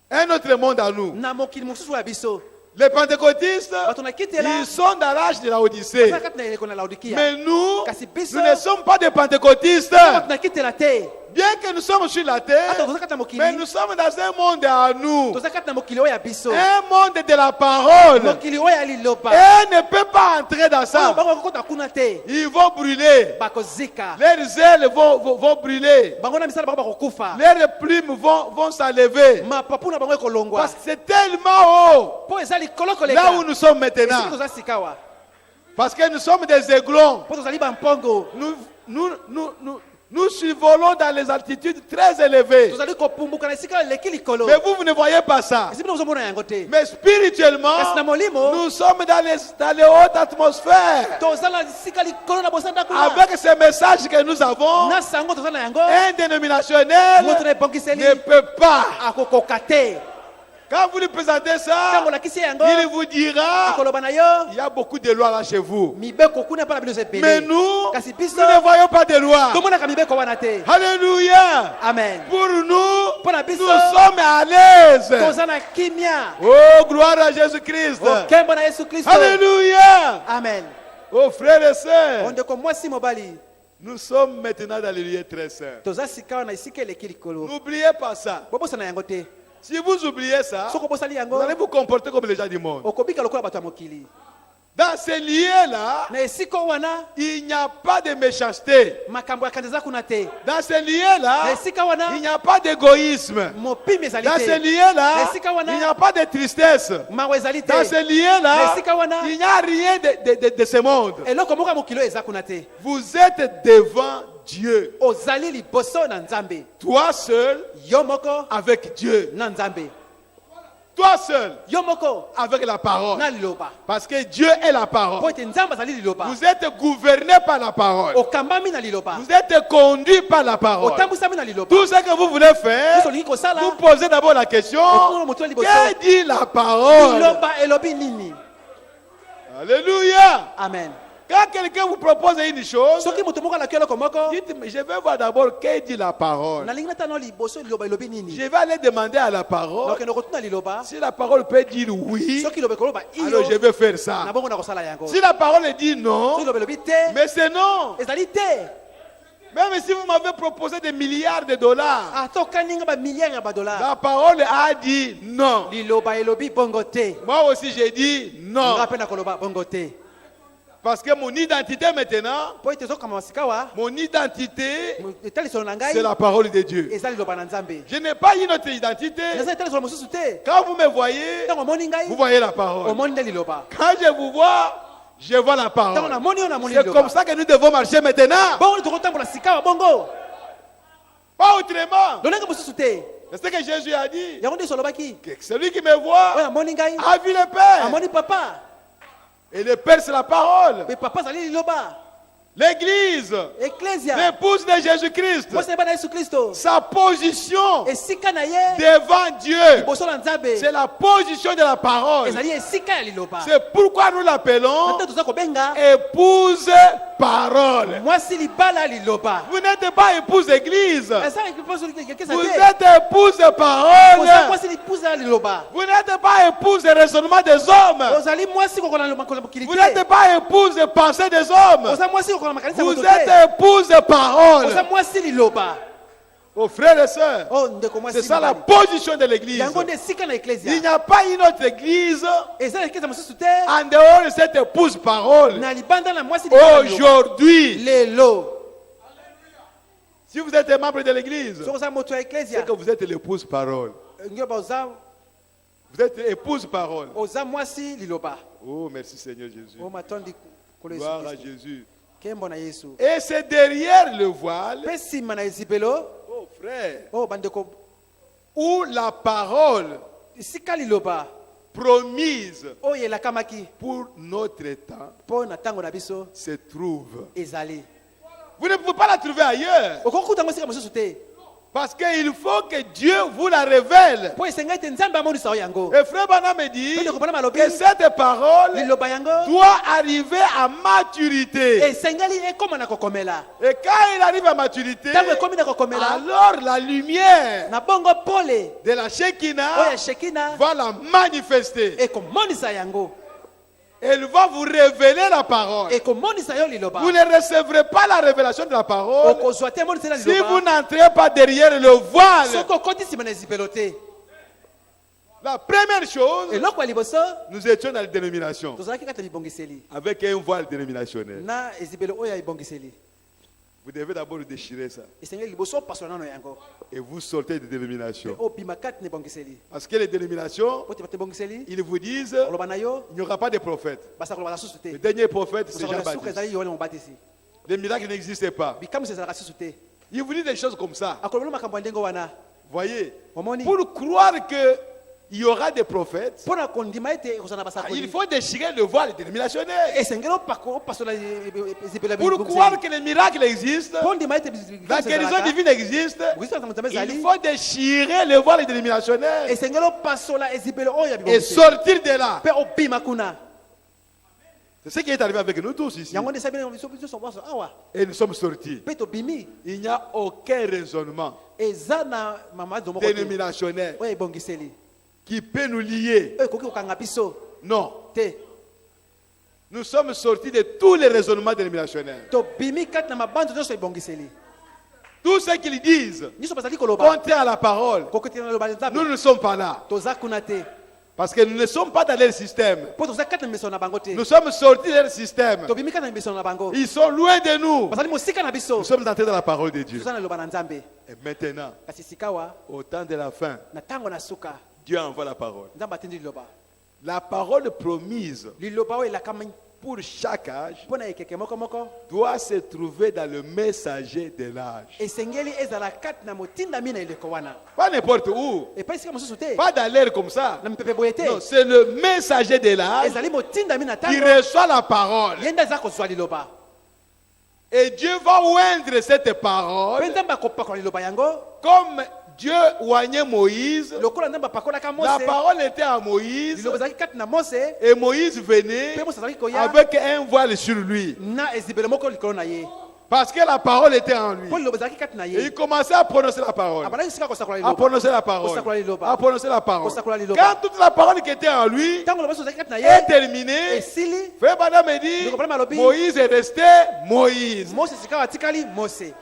Un autre monde à nous. na mokili mosusu ya biso Les pentecôtistes, bato na kitela ils sont dans l'âge de la Odyssée. aza kati na eleko na laodikia Mais nous, kasi biso nous ne sommes pas des pentecôtistes. bato na kitela te Bien que nous sommes sur la terre, ata toza kati na mais mokili nous sommes dans un monde à nous. toza kati na mokili oyo ya biso Un monde de la parole. mokili oyo ya liloba Et ne peut pas entrer dans oyo ça. bango bakokota kuna te Ils vont brûler. bakozika Leurs ailes vont brûler. bango na misala bango bakokufa Leurs plumes vont s'enlever. mapapu na bango ekolongwa Parce que c'est tellement haut. mpo eza likolo Là koleka où nous sommes esiki maintenant. toza sikawa Parce que nous sommes des aiglons. mpo tozali bampongo Nous survolons dans les altitudes très élevées. tozali kopumbuka na esika eleki likolo Mais vous ne voyez pas ça. esi bino ozomona yango te Mais spirituellement, kasi na molimo nous sommes dans les hautes atmosphères. toza na esika likolo na bosanda kuna Avec ces messages que nous avons, na sango toza na yango un dénominationnel moto na ebongiseli ne peut pas. akokoka te Quand vous lui présentez ça, ntango olakisi yango il vous dira, akoloba na yo il y a beaucoup de lois là chez vous. mibeko kuna mpa na bino eza Mais ebele nous, kasi nous biso ne voyons pas de lois. tomonaka mibeko wana te Alléluia. amen Pour nous, mpo na biso nous sommes à l'aise. toza na kimia Oh, gloire à Jésus-Christ. okembo na yesu kristo Alléluia. amen Oh, frères et sœurs, ondeko mwasi mobali nous sommes maintenant dans le lieu très saint. toza sika wana esika eleki likolo N'oubliez pas ça. bobosana yango te Si vous oubliez ça, soki obosali vous yango allez vous comporter comme les gens du monde. okobika lokola bato ya mokili Dans ces lieux-là, na esika wana il n'y a pas de méchanceté. makambo ya kanza eza kuna te Dans ces lieux-là, na esika wana il n'y a pas d'égoïsme. mopimi ezali Dans ces te lieux-là, Esika wana. il n'y a pas de tristesse. mawa ezali te Dans ces lieux-là, Esika wana. il n'y a rien de ce monde. eloko moko ya mokili oyo eza kuna te Vous êtes devant Dieu. ozali liboso na nzambe Toi seul yo moko avec Dieu. na nzambe Toi seul yo moko avec la parole. na liloba Parce que Dieu est la mpo parole. ete nzambe azali liloba Vous êtes gouverné par la parole. okambami na liloba Vous êtes conduit par la parole. otambwisami na liloba Tout ce que vous voulez faire, biso olingi kosala vous posez d'abord la question, okuna motu ya liboso que dit la parole? liloba elobi nini Alléluia. amen Quand quelqu'un vous propose une chose, soki moto moko alaki eloko moko dites, mais je vais voir d'abord que dit la parole. nalingi natano liboso liloba elobi nini Je vais aller demander à la parole. nakende kotuna liloba Si la parole peut dire oui, soki liloba ekoloba alors je iyo vais faire ça. na bongo na kosala yango Si la parole dit non, soki liloba elobi te mais c'est non. ezali te Même si vous m'avez proposé des milliards de dollars, atokaninga bamilliard ya badollars la parole a dit non. liloba elobi bongo te. Moi aussi j'ai dit non. nga mpe na koloba bongo te. Parce que mon identité maintenant, po ete ezokama masikawa mon identité, etalisolo na c'est ngai la parole de Dieu. eza liloba na nzambe. Je n'ai pas une autre identité. naza etalisolo mosusu te. Quand vous me voyez, ntango omoni ngai vous voyez la parole. omoni nde liloba. Quand je vous vois, je vois la ntango parole. namoni yo namoni C'est liloba. comme ça que nous devons marcher maintenant. bongo tokotambola sikawa bongo Pas autrement. lolenge mosusu te. C'est ce que Jésus a dit. yango nde esolobaki Que celui qui me voit oyo amoni ngai a vu le Père. amoni papa. Et le Père, c'est la parole. mpe papa azali liloba. L'Église, eklesia l'épouse de Jésus-Christ, mwasi na ye bana yesu kristo sa position esika na ye devant Dieu, liboso na nzambe c'est la position de la parole. ezali esika ya liloba. C'est pourquoi nous l'appelons nte toza kobenga épouse parole. mwasi libala liloba. Vous n'êtes pas épouse d'église. eza ekesa Vous te êtes épouse de oza parole. mwasi lipuza ya liloba. Vous n'êtes pas épouse de raisonnement des hommes. ozali mwasi kokola mokili Vous n'êtes te. pas épouse de pensée des hommes. oza mwasi kokola makanisa ya Vous moto êtes te. épouse de parole. oza mwasi liloba. Oh frères et sœurs, o ndeko c'est mwasi ça la mibali. position de l'église. yango nde esika na Il eklesia. n'y a pas une autre église eza na eklesia mosusu te en dehors de cette épouse parole. na libanda na mwasi libala liloba. Aujourd'hui, lelo si vous êtes membre de l'église, soki oza moto ya eklesia c'est que vous êtes l'épouse parole. nyoba Vous êtes épouse parole. oza mwasi liloba. Oh, merci Seigneur Jésus. o matondi kolo Gloire yesu à kristo. Jésus. kembo na yesu. Et c'est derrière le voile, mpe nsima na ezipelo oh frère, o bandeko où la parole esika liloba promise oyo elakamaki pour notre temps mpo na ntango na biso se trouve. ezali. Vous ne pouvez pas la trouver ailleurs. okoki kutango esika mosusu te Parce qu'il faut que Dieu vous la révèle. mpo esengai te nzambe amonisa yo yango. Et frère Bana me dit mpe ndeko mpona malobi que cette parole liloba yango doit arriver à maturité. esengeli ekóma na kokomela. Et quand il arrive à maturité, ntango ekómi na kokomela alors la lumière na bongo pole de la oyo Shekinah ya shekina va la manifester. ekomonisa yango Elle va vous révéler la parole. ekomonisa yo liloba. Vous ne recevrez pas la révélation de la parole okozwa te emonisela si vous liloba n'entrez pas derrière le voile. soki okoti nsima na ezipelo te. La première chose, eloko ya liboso nous étions dans la dénomination tozalaki kati ya libongiseli avec un voile dénominationnel. na ezipelo oyo ya ebongiseli. Vous devez d'abord déchirer ça esengeli liboso opasola nano yango et vous sortez de dénomination. obima kati na ebongiseli Parce que les dénominations, po te bate ebongiseli ils vous disent oloba na yo il n'y aura pas de prophète. basakoloba na susu Le te. dernier prophète, c'est osakola suka Jean-Baptiste. ezali yohane mobatisi. Les miracles n'existaient pas. bikamusi ezalaka susu te. Il vous dit des choses comme ça. akoloba makambo ya ndenge wana Voyez, omoni pour croire qu'il y aura des prophètes, mpo na kondima ete ekozala na il basakoli faut déchirer le voile dénominationnel. esengeli opasola ezipelo ya Pour croire que les miracles existent, mpo ndima ete la guérison divine existe, il faut déchirer le voile dénominationnel esengeli opasola ezipelo oyo ya et bibongiseli sortir de là. mpe obima kuna. C'est ce qui est arrivé avec nous tous ici. yango nde esali biso nyonso awa Et nous sommes sortis. mpe tobimi Il n'y a aucun raisonnement eza na mamadi moko te dénominationnel oyo ebongiseli qui peut nous lier. oyo ekoki kokanga biso Non. te. Nous sommes sortis de tous les raisonnements dénominationnels. tobimi kati na mabando nyonso ebongiseli. Tout ce qu'ils disent, nyonso bazali koloba contraire à la parole, kokotina na loba ya nous nzambe ne sommes pas là. toza kuna te Parce que nous ne sommes pas dans leur système. mpo toza kati na miso na bango te. Nous sommes sortis de leur système. tobimi kati na miso na bango Ils sont loin de nous. bazali mosika na biso Nous sommes entrés dans la parole de Dieu. toza na loba na nzambe. Et maintenant, kasi sikawa au temps de la fin, na ntango na suka Dieu envoie la parole. nzambe atindi liloba. La parole promise liloba oyo elakama pour chaque âge mpo na ekeke moko doit se trouver dans le messager de l'âge. esengeli ezala kati na motindami na eleko wana Pas n'importe où. epai esika mosusu te Pas dans l'air comme ça. na mipepe boye te. Non, c'est le messager de l'âge ezali motindami na qui ntango reçoit la parole. ye nde aza kozwa liloba Et Dieu va oindre cette mpe parole nzambe akopakola liloba yango comme Dieu oignait Moïse. lokola nzambe apakolaka La mose. parole était à Moïse liloba ezalaki kati na mose et Moïse venait mpe mose azalaki koya avec un voile sur lui. na ezibelo moko likolo na ye Parce que la parole était en lui. mpo liloba ezalaki kati na Et ye il commençait à prononcer la parole. abandaki sika kosakola À liloba prononcer la parole. Kosakola liloba. À prononcer la parole. Kosakola liloba. Quand toute la parole qui était en lui ntango loba nyonso ezalaki kati na est ye terminée, esili Frère Bana me dit, Ndeko Branham alobi, Moïse est resté Moïse. mose sika atikali mose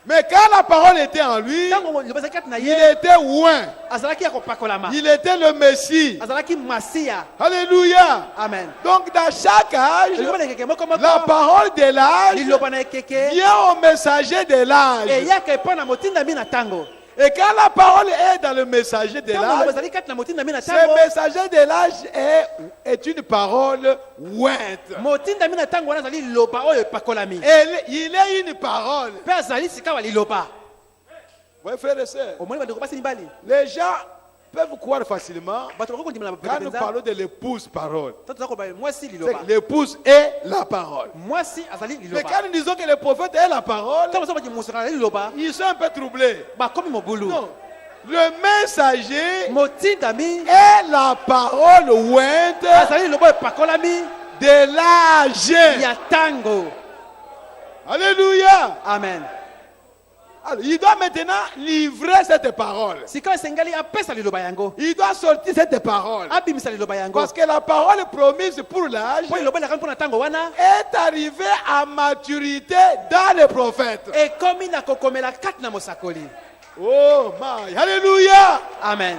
Mais quand la parole était en lui, ntango liloba ezalaki kati na il ye était oint. azalaki ya kopakolama Il était le Messie. azalaki masiya. Alléluia. Amen. Donc dans chaque âge, liloba na ekeke moko la moko parole de l'âge liloba na ekeke vient au messager de l'âge. eyaka epai na motindami na ntango. Et quand la parole est dans le messager de ntango liloba l'âge, ezali kati na motindami na ce ntango messager de l'âge est une parole ointe. motindami na ntango wana azali liloba oyo epakolami Il est une parole. mpe azali sika wa liloba. Oui, frères et sœurs, omoni bandeko basi mibali les gens peuvent croire facilement bato bakoki kondima na quand nous penza parlons de l'épouse parole. to toza koloba mwasi C'est liloba que l'épouse est la parole. mwasi azali Mais liloba. quand nous disons que le prophète est la parole, ntango mosusu baki musaka azali liloba ils sont un peu troublés. bakomi mobulu. Non. Le messager motindami est la parole ointe azali liloba epakolami de l'âge. ya ntango. Alléluia. Amen. Alors, il doit maintenant livrer cette parole. sika esengeli apesa liloba yango Il doit sortir cette parole. abimisa liloba yango Parce que la parole promise pour l'âge mpo liloba elakami mpo na ntango wana est arrivée à maturité dans les prophètes. ekomi na kokomela kati na mosakoli. Oh my. Alléluia. Amen.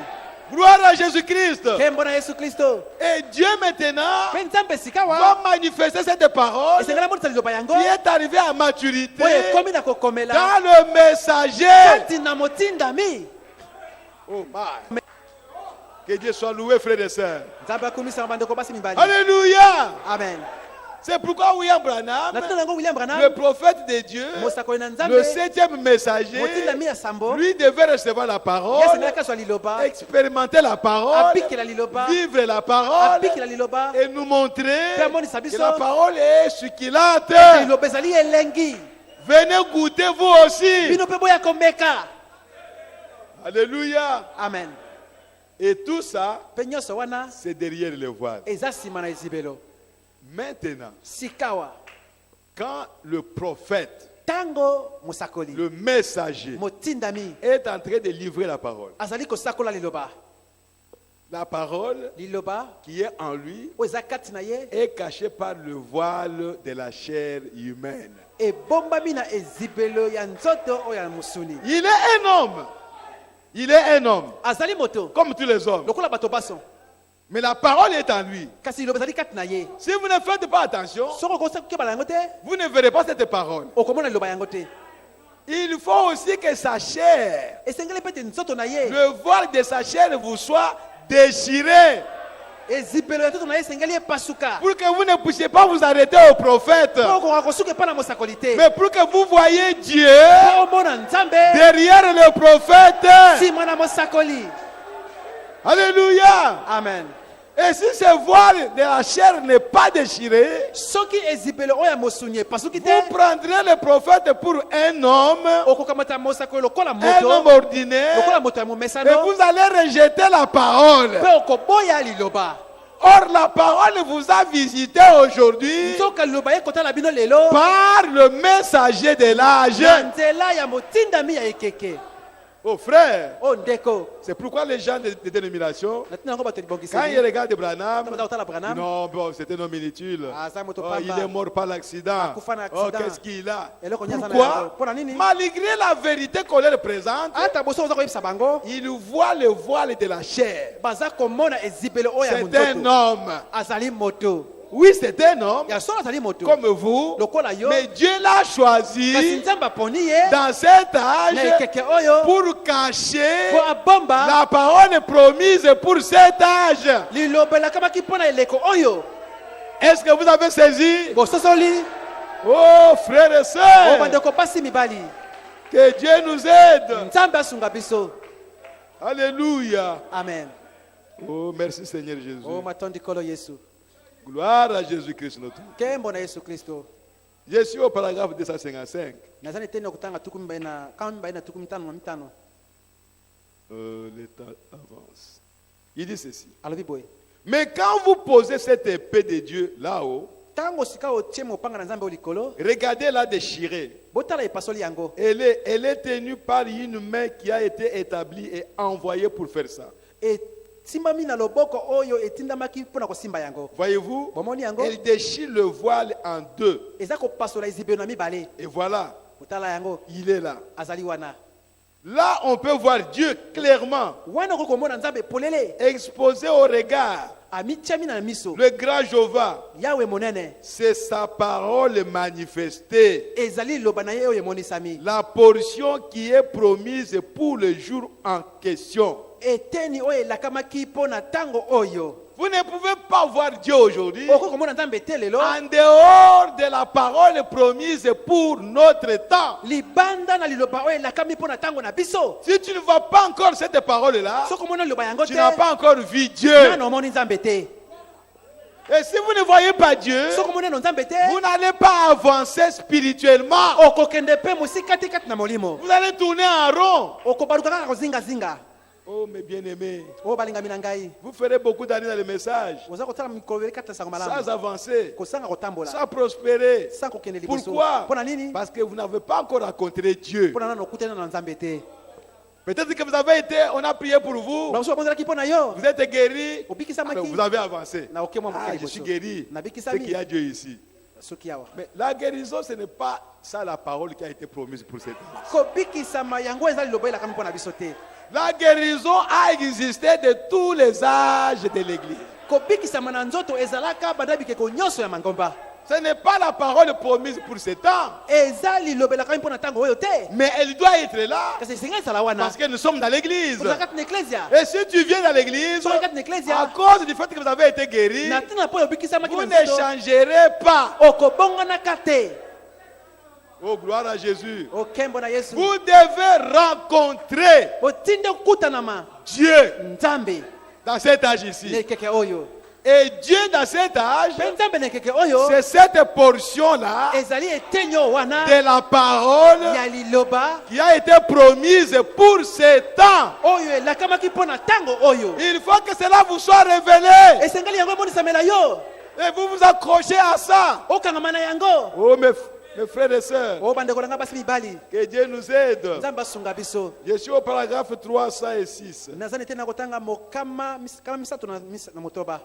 Gloire à Jésus-Christ. nkembo na yesu kristo. Et Dieu maintenant mpe nzambe sika va wa manifester cette parole esengeli amonisa liloba yango qui est arrivée à maturité oyo ekomi na kokomela dans le messager. kati na motindami. Oh my. Que Dieu soit loué, frères et sœurs. nzambe akumisaka bandeko basi mibali. Alléluia. Amen. C'est pourquoi William Branham, na ntina yango william le branham prophète de Dieu, mosakoli na le nzambe 7e messager, motindami ya sambo lui devait recevoir la parole, ye asengelaki azwa liloba expérimenter la parole, abikela liloba vivre la parole abikela liloba et nous montrer mpe amonisa que biso la parole est succulente. ete liloba ezali elengi. Venez goûter vous aussi. bino mpe boya komeka. Alléluia. Amen. Et tout ça, mpe nyonso wana c'est derrière le voile. eza nsima na ezibelo. Maintenant, sikawa quand le prophète, ntango mosakoli le messager, motindami est en train de livrer la parole, azali kosakola liloba la parole liloba qui est en lui oyo eza kati na ye est cachée par le voile de la chair humaine. ebombami na ezibelo ya nzoto oyo ya mosuni. Il est un homme. Il est un homme, azali moto comme tous les hommes. lokola bato baso Mais la parole est en lui. kasi liloba ezali kati na ye. Si vous ne faites pas attention, soki okosa kokebala yango te vous ne verrez pas cette parole. okomona liloba yango te. Il faut aussi que sa chair, esengeli mpe ete nzoto na ye le voile de sa chair vous soit déchiré. ezibelo ya nzoto na ye esengeli epasuka Pour que vous ne puissiez pas vous arrêter au prophète. mpo okoka kosuka epai na mosakoli te Mais pour que vous voyez Dieu mpo omona nzambe derrière le prophète. nsima na mosakoli. Alléluia. Amen. Et si ce voile de la chair n'est pas déchiré, soki ezibelo oyo ya mosuni epasuki te vous prendrez le prophète pour un homme okokamata mosakoli lokola un homme moto ordinaire, lokola moto ya et momesano vous allez rejeter la parole. mpe okoboya liloba. Or, la parole vous a visité aujourd'hui nzoka liloba ye kotala bino lelo par le messager de l'âge. na nzela ya motindami ya ekeke. Oh frère, o ndeko c'est pourquoi les gens de dénomination, na ntina yango bato quand ils libongiseli regardent Branham, baza kotala branam non, bon, c'est un homme inutile. aza moto Oh, il est pamba mort par l'accident. Akufa na Oh, accident. qu'est-ce qu'il a? eloko nyonso na yango. Pourquoi? Mpona nini Malgré la vérité qu'on leur présente, ata boso oza koyebisa bango ils voient le voile de la chair. baza komona ezibelo oyo ya C'est un monzoto homme. azali moto Oui, c'est un homme ya solo azali moto comme vous, lokola yo mais Dieu l'a kasi choisi nzambe aponi ye dans cet na âge ekeke oyo pour cacher po abomba la parole promise pour cet âge. liloba elakamaki mpo na eleko oyo. Est-ce que vous avez saisi? bososoli Oh, frères et o sœurs, bandeko pasi mibali que Dieu nous aide. nzambe asunga biso. Alléluia. Amen. Oh, merci Seigneur Jésus. o matondikolo yesu Gloire à Jésus-Christ notre Dieu. nkembo na yesu kristo. Je suis au paragraphe 255. nazani tena kutanga tuku mibali na tuku mitano na mitano. Le temps avance. Il dit ceci. alobi boye Mais quand vous posez cette épée de Dieu là-haut, ntango sika otie mopanga na nzambe oyo likolo regardez-la déchirée. botala epasoli yango. Elle est tenue par une main qui a été établie et envoyée pour faire ça. esimbami na loboko oyo etindamaki mpona kosimba yango. Voyez-vous, bomoni yango elle déchire le voile en deux. eza kopasola ezibelo na mibale. Et voilà, Kotala yango Il est là. azali wana. Là, on peut voir Dieu clairement Wana kokomona nzambe polele. exposé au regard. Amichami na miso. Le grand Jéhovah, Yawe monene. c'est sa parole manifestée. Ezali loba na ye oyo emonisami. La portion qui est promise pour le jour en question. Eteni oyo lakamaki pona tango oyo. Vous ne pouvez pas voir Dieu aujourd'hui Okokomona nzambe te lelo. en dehors de la parole promise pour notre temps. Libanda na liloba oyo lakami pona tango na biso. Si tu ne vois pas encore cette parole-là, Sokomona liloba yango tu te. n'as pas encore vu Dieu. Nano omoni nzambe te. Et si vous ne voyez pas Dieu, Sokomona no nzambe te. vous n'allez pas avancer spirituellement. Okokende pe musika tikati na molimo. Vous allez tourner en rond. Okobaluka kaka kozinga zinga. Oh mes bien-aimés, O balingami na ngai. vous ferez beaucoup d'années dans le message, Oza kotala mikolo kata sango malamu. sans avancer, Kosanga kotambola. sans prospérer. Sans kokende liboso. Pourquoi? Pona nini? Parce que vous n'avez pas encore rencontré Dieu. Pona nano kutena na nzambe te. Peut-être que vous avez été, on a prié pour vous, Na uso bonzela kipona yo. vous êtes guéri, Obikisa alors maki. vous avez avancé. Na okemwa Ah, mokali je suis boso. guéri, Na c'est bikisa qu'il y a Dieu ici. Soki yawa. Mais la guérison, ce n'est pas ça la parole qui a été promise pour cette année. Kobikisa mayango ezali loba ila kami pona biso te. La guérison a existé de tous les âges de l'église. Kobikisa mana nzoto ezalaka banda bikeko nyonso ya mangomba. Ce n'est pas la parole promise pour ce temps, Ezali loba ila kami pona tango oyo te. mais elle doit être là Kasi singa ezala wana. parce que nous sommes dans l'église. Ozakati na eklesia. Et si tu viens dans l'église, Ozakati na à eklesia. cause du fait que vous avez été guéri, Na tina po obikisa maki vous na ne nzoto. changerez pas. Okobonganaka te. Oh, gloire à Jésus. Okembo na Yesu. Vous devez rencontrer Otinde kutanama. Dieu Nzambe. dans cet âge ici. Nekeke oyo. Et Dieu dans cet âge, Pe nzambe nekeke oyo. c'est cette portion-là Ezali etenyo wana. de la parole Ya liloba. qui a été promise pour ce temps. Oyo elakamaki pona tango oyo. Il faut que cela vous soit révélé. Esengali yango emonisamela yo. Et vous vous accrochez à ça. Okangama na yango. Oh mes frères et sœurs, O bandeko nanga basi mibali. que Dieu nous aide. Nzambe asunga biso. Je suis au paragraphe 306. Nazani te na kotanga mokama kama misato na motoba.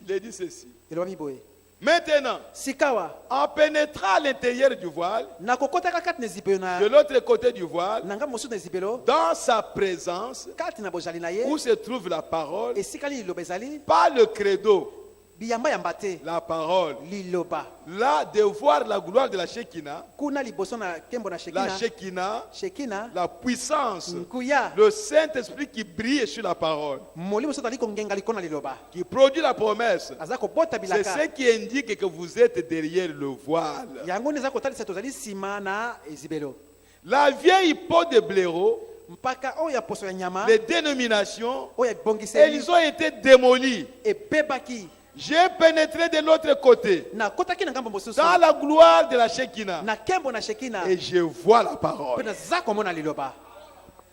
Il est dit ceci. Eloba miboye. Maintenant, Sikawa. en pénétrant à l'intérieur du voile, Na kokota kati na zibelo na. de l'autre côté du voile, Nanga mosu na zibelo. dans sa présence, Kati na bojali na ye. où se trouve la parole, Esikali liloba ezali. pas le credo, Biyamba yamba te. la parole. Liloba. Là, de voir la gloire de la Shekinah, Kuna liboso na kembo na la Shekina. Shekinah, Shekina. la puissance, Nkuya. le Saint-Esprit qui brille sur la parole, Molimo soto aliko ngenga likona liloba. qui produit la promesse. Azako bota C'est bilaka. ce qui indique que vous êtes derrière le voile. Yango neza kotalisa tozali sima na ezibelo. La vieille peau de blaireau, Mpaka oyo ya poso ya nyama. les dénominations, Oyo ebongiseli. elles ont été démolies. Ebebaki. J'ai pénétré de l'autre côté, Na kotaki na ngambo mosusu. dans la gloire de la Shekinah, Na kembo na Shekina. et je vois la Pe parole. na za komona liloba.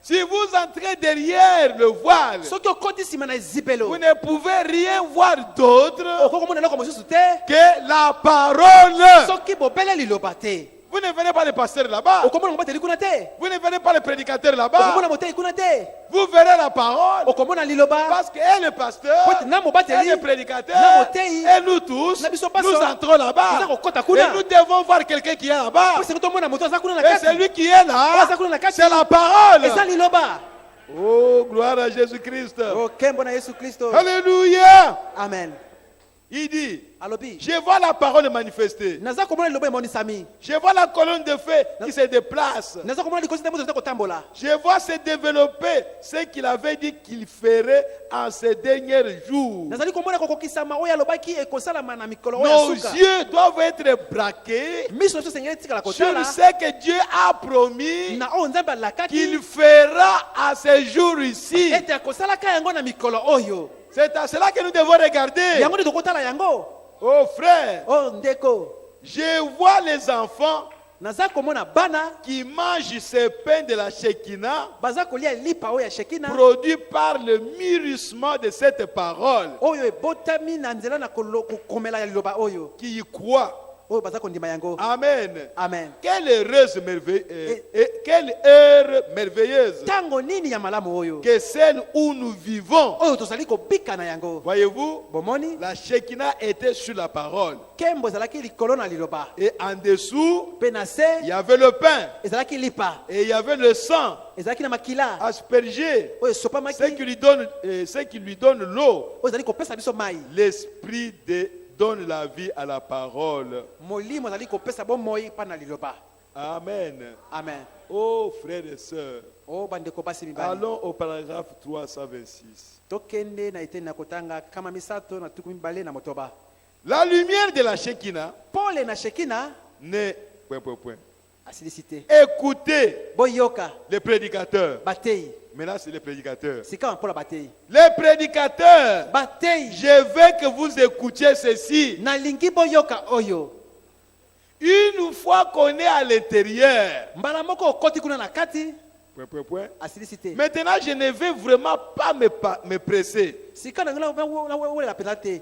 Si vous entrez derrière le voile, Soki okoti sima na ezibelo. vous ne pouvez rien voir d'autre Okokomona eloko mosusu te. que la parole. Soki bobele liloba te. Vous ne venez pas les pasteurs là-bas. Okomona mobateli kuna te. Vous ne venez pas les prédicateurs là-bas. Okomona moteli kuna te. Vous verrez la parole. Okomona liloba. Parce qu'elle est pasteur, Pote na mobateli. elle est prédicateur, Na motei. et nous tous, Na biso nous paso. entrons là-bas. Nous okota Et kuna. nous devons voir quelqu'un qui est là-bas. Pote tomona moto aza kuna na Et kati. celui qui est là, Aza kuna na kati. c'est la parole. Eza liloba. Oh, gloire à Jésus-Christ. O kembo na Yesu Kristo. Alléluia. Amen. Il dit, Alobi. je vois la parole manifestée. Naza komona liloba emonisami. Je vois la colonne de feu qui se déplace. Naza komona likosi te moto zako tambola. Je vois se développer ce qu'il avait dit qu'il ferait en ces derniers jours. Nazali komona kokokisama oyo alobaki ekosalama na mikolo oyo Nos asuka. yeux doivent être braqués Miso na biso sengeli tikala sur kotala. ce que Dieu a promis Na oyo nzambe alakaki. qu'il fera à ce jour ici. Ete akosalaka yango na mikolo oyo. C'est à cela que nous devons regarder. Yango nde tokotala yango. Oh frère, Oh ndeko. je vois les enfants Naza komona bana. qui mangent ce pain de la Shekinah Baza kolia lipa oyo ya Shekina. produit par le mûrissement de cette parole. Oyo ebotami na nzela na kokomela ya liloba oyo. Qui y croient. oyo baza kondima yango. Amen. Amen. Quelle heure merveilleuse Tango nini ya malamu oyo que celle où nous vivons. oyo tozali kobika na yango. Voyez-vous, Bomoni la Shekinah était sur la parole. kembo ezalaki likolo na liloba. Et en dessous, Pe na se il y avait le pain. ezalaki lipa. Et il y avait le sang Ezalaki na makila aspergé. oyo esopamaki Ce qui lui donne l'eau. oyo ezali kopesa biso mai. L'esprit donne la vie à la parole. Molimo ezali kopesa bomoi mpa na liloba. Amen. Amen. Oh frères et sœurs, O bandeko basi mibali. allons au paragraphe 326. Tokende na eteni na kotanga kama misato na tuku mibale na motoba. La lumière de la Shekinah Pole na Shekina n'est... asilisite. Écoutez Boyoka les prédicateurs. batei. Maintenant, c'est les prédicateurs. Sika mpola batei. Les prédicateurs, Batei. je veux que vous écoutiez ceci. Na lingi boyoka oyo. Une fois qu'on est à l'intérieur, Mbala moko okoti kuna na kati asilisite. maintenant, je ne vais vraiment pas me presser Sika na ngala wele la penate.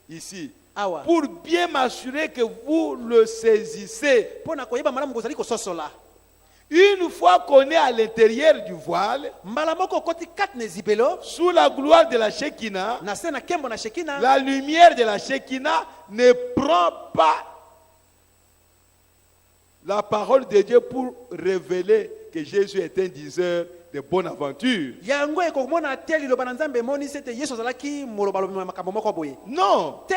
ici Awa. pour bien m'assurer que vous le saisissez. Pona koyeba malamu kozali kososola. Une fois qu'on est à l'intérieur du voile, Mbala moko okoti kat ne zibelo. sous la gloire de la Shekinah, Na se na kembo na Shekina. la lumière de la Shekinah ne prend pas la parole de Dieu pour révéler que Jésus est un diseur de bonne aventure. Yango ekomona te liloba na Nzambe moni sete Yesu azalaki moloba makambo moko boye. Non, Te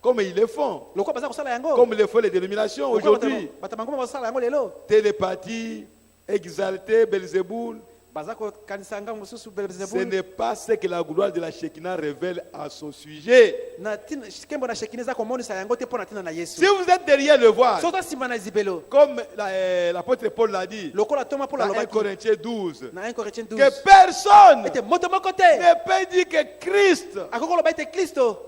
comme ils le font, loko baza kosala yango. comme le font les dénominations aujourd'hui. Batamango basala yango lelo. Télépathie, exalté, Belzéboul. Baza ko kanisa nga mususu Ce Belzebul. n'est pas ce que la gloire de la Shekinah révèle à son sujet. Na tina kembo na Shekina za komonisa yango te pona tina na Yesu. Si vous êtes derrière le voile, Sota sima na zibelo. comme l'apôtre Paul l'a dit, Lokola toma pola dans 1 lobaki. Corinthiens 12, Na 1 Corinthiens 12. que personne Ete moto moko te. ne peut dire que Christ Akoko loba ete Kristo.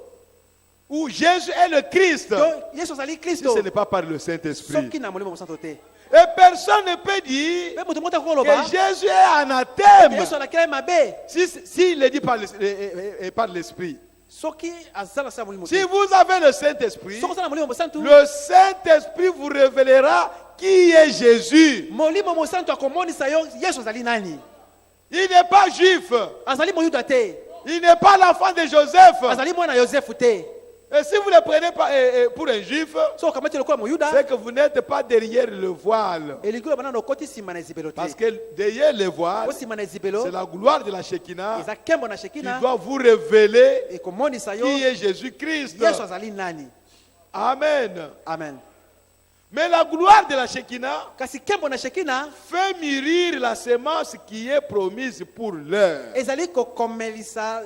ou Jésus est le Christ To Yesu azali si Kristo. ce n'est pas par le Saint-Esprit. Soki na molimo mosanto te. Et personne ne peut dire Pe moto moko akoko loba. que Jésus est anathème Yesu alakela mabe. s'il le dit par l'Esprit. Soki azala sa molimo Si te. vous avez le Saint-Esprit, Soko sana molimo mosanto. le Saint-Esprit vous révélera qui est Jésus. Molimo mosanto akomonisa yo Yesu azali nani. Il n'est pas juif. Azali moyuda te. Il n'est pas l'enfant de Joseph. Azali mwana Yosefu te. Et si vous le prenez pas, pour un juif, So kamati lokola moyuda. c'est que vous n'êtes pas derrière le voile. Elikolo bana no koti sima na zibelo te. Parce que derrière le voile, O sima na zibelo. c'est la gloire de la Shekinah Eza kembo na qui Shekina. doit vous révéler Ekomonisa yo qui est Jésus-Christ. Yesu azali nani. Amen. Amen. Mais la gloire de la Shekinah Kasi kembo na Shekina fait mûrir la semence qui est promise pour l'heure. ezali kokomelisa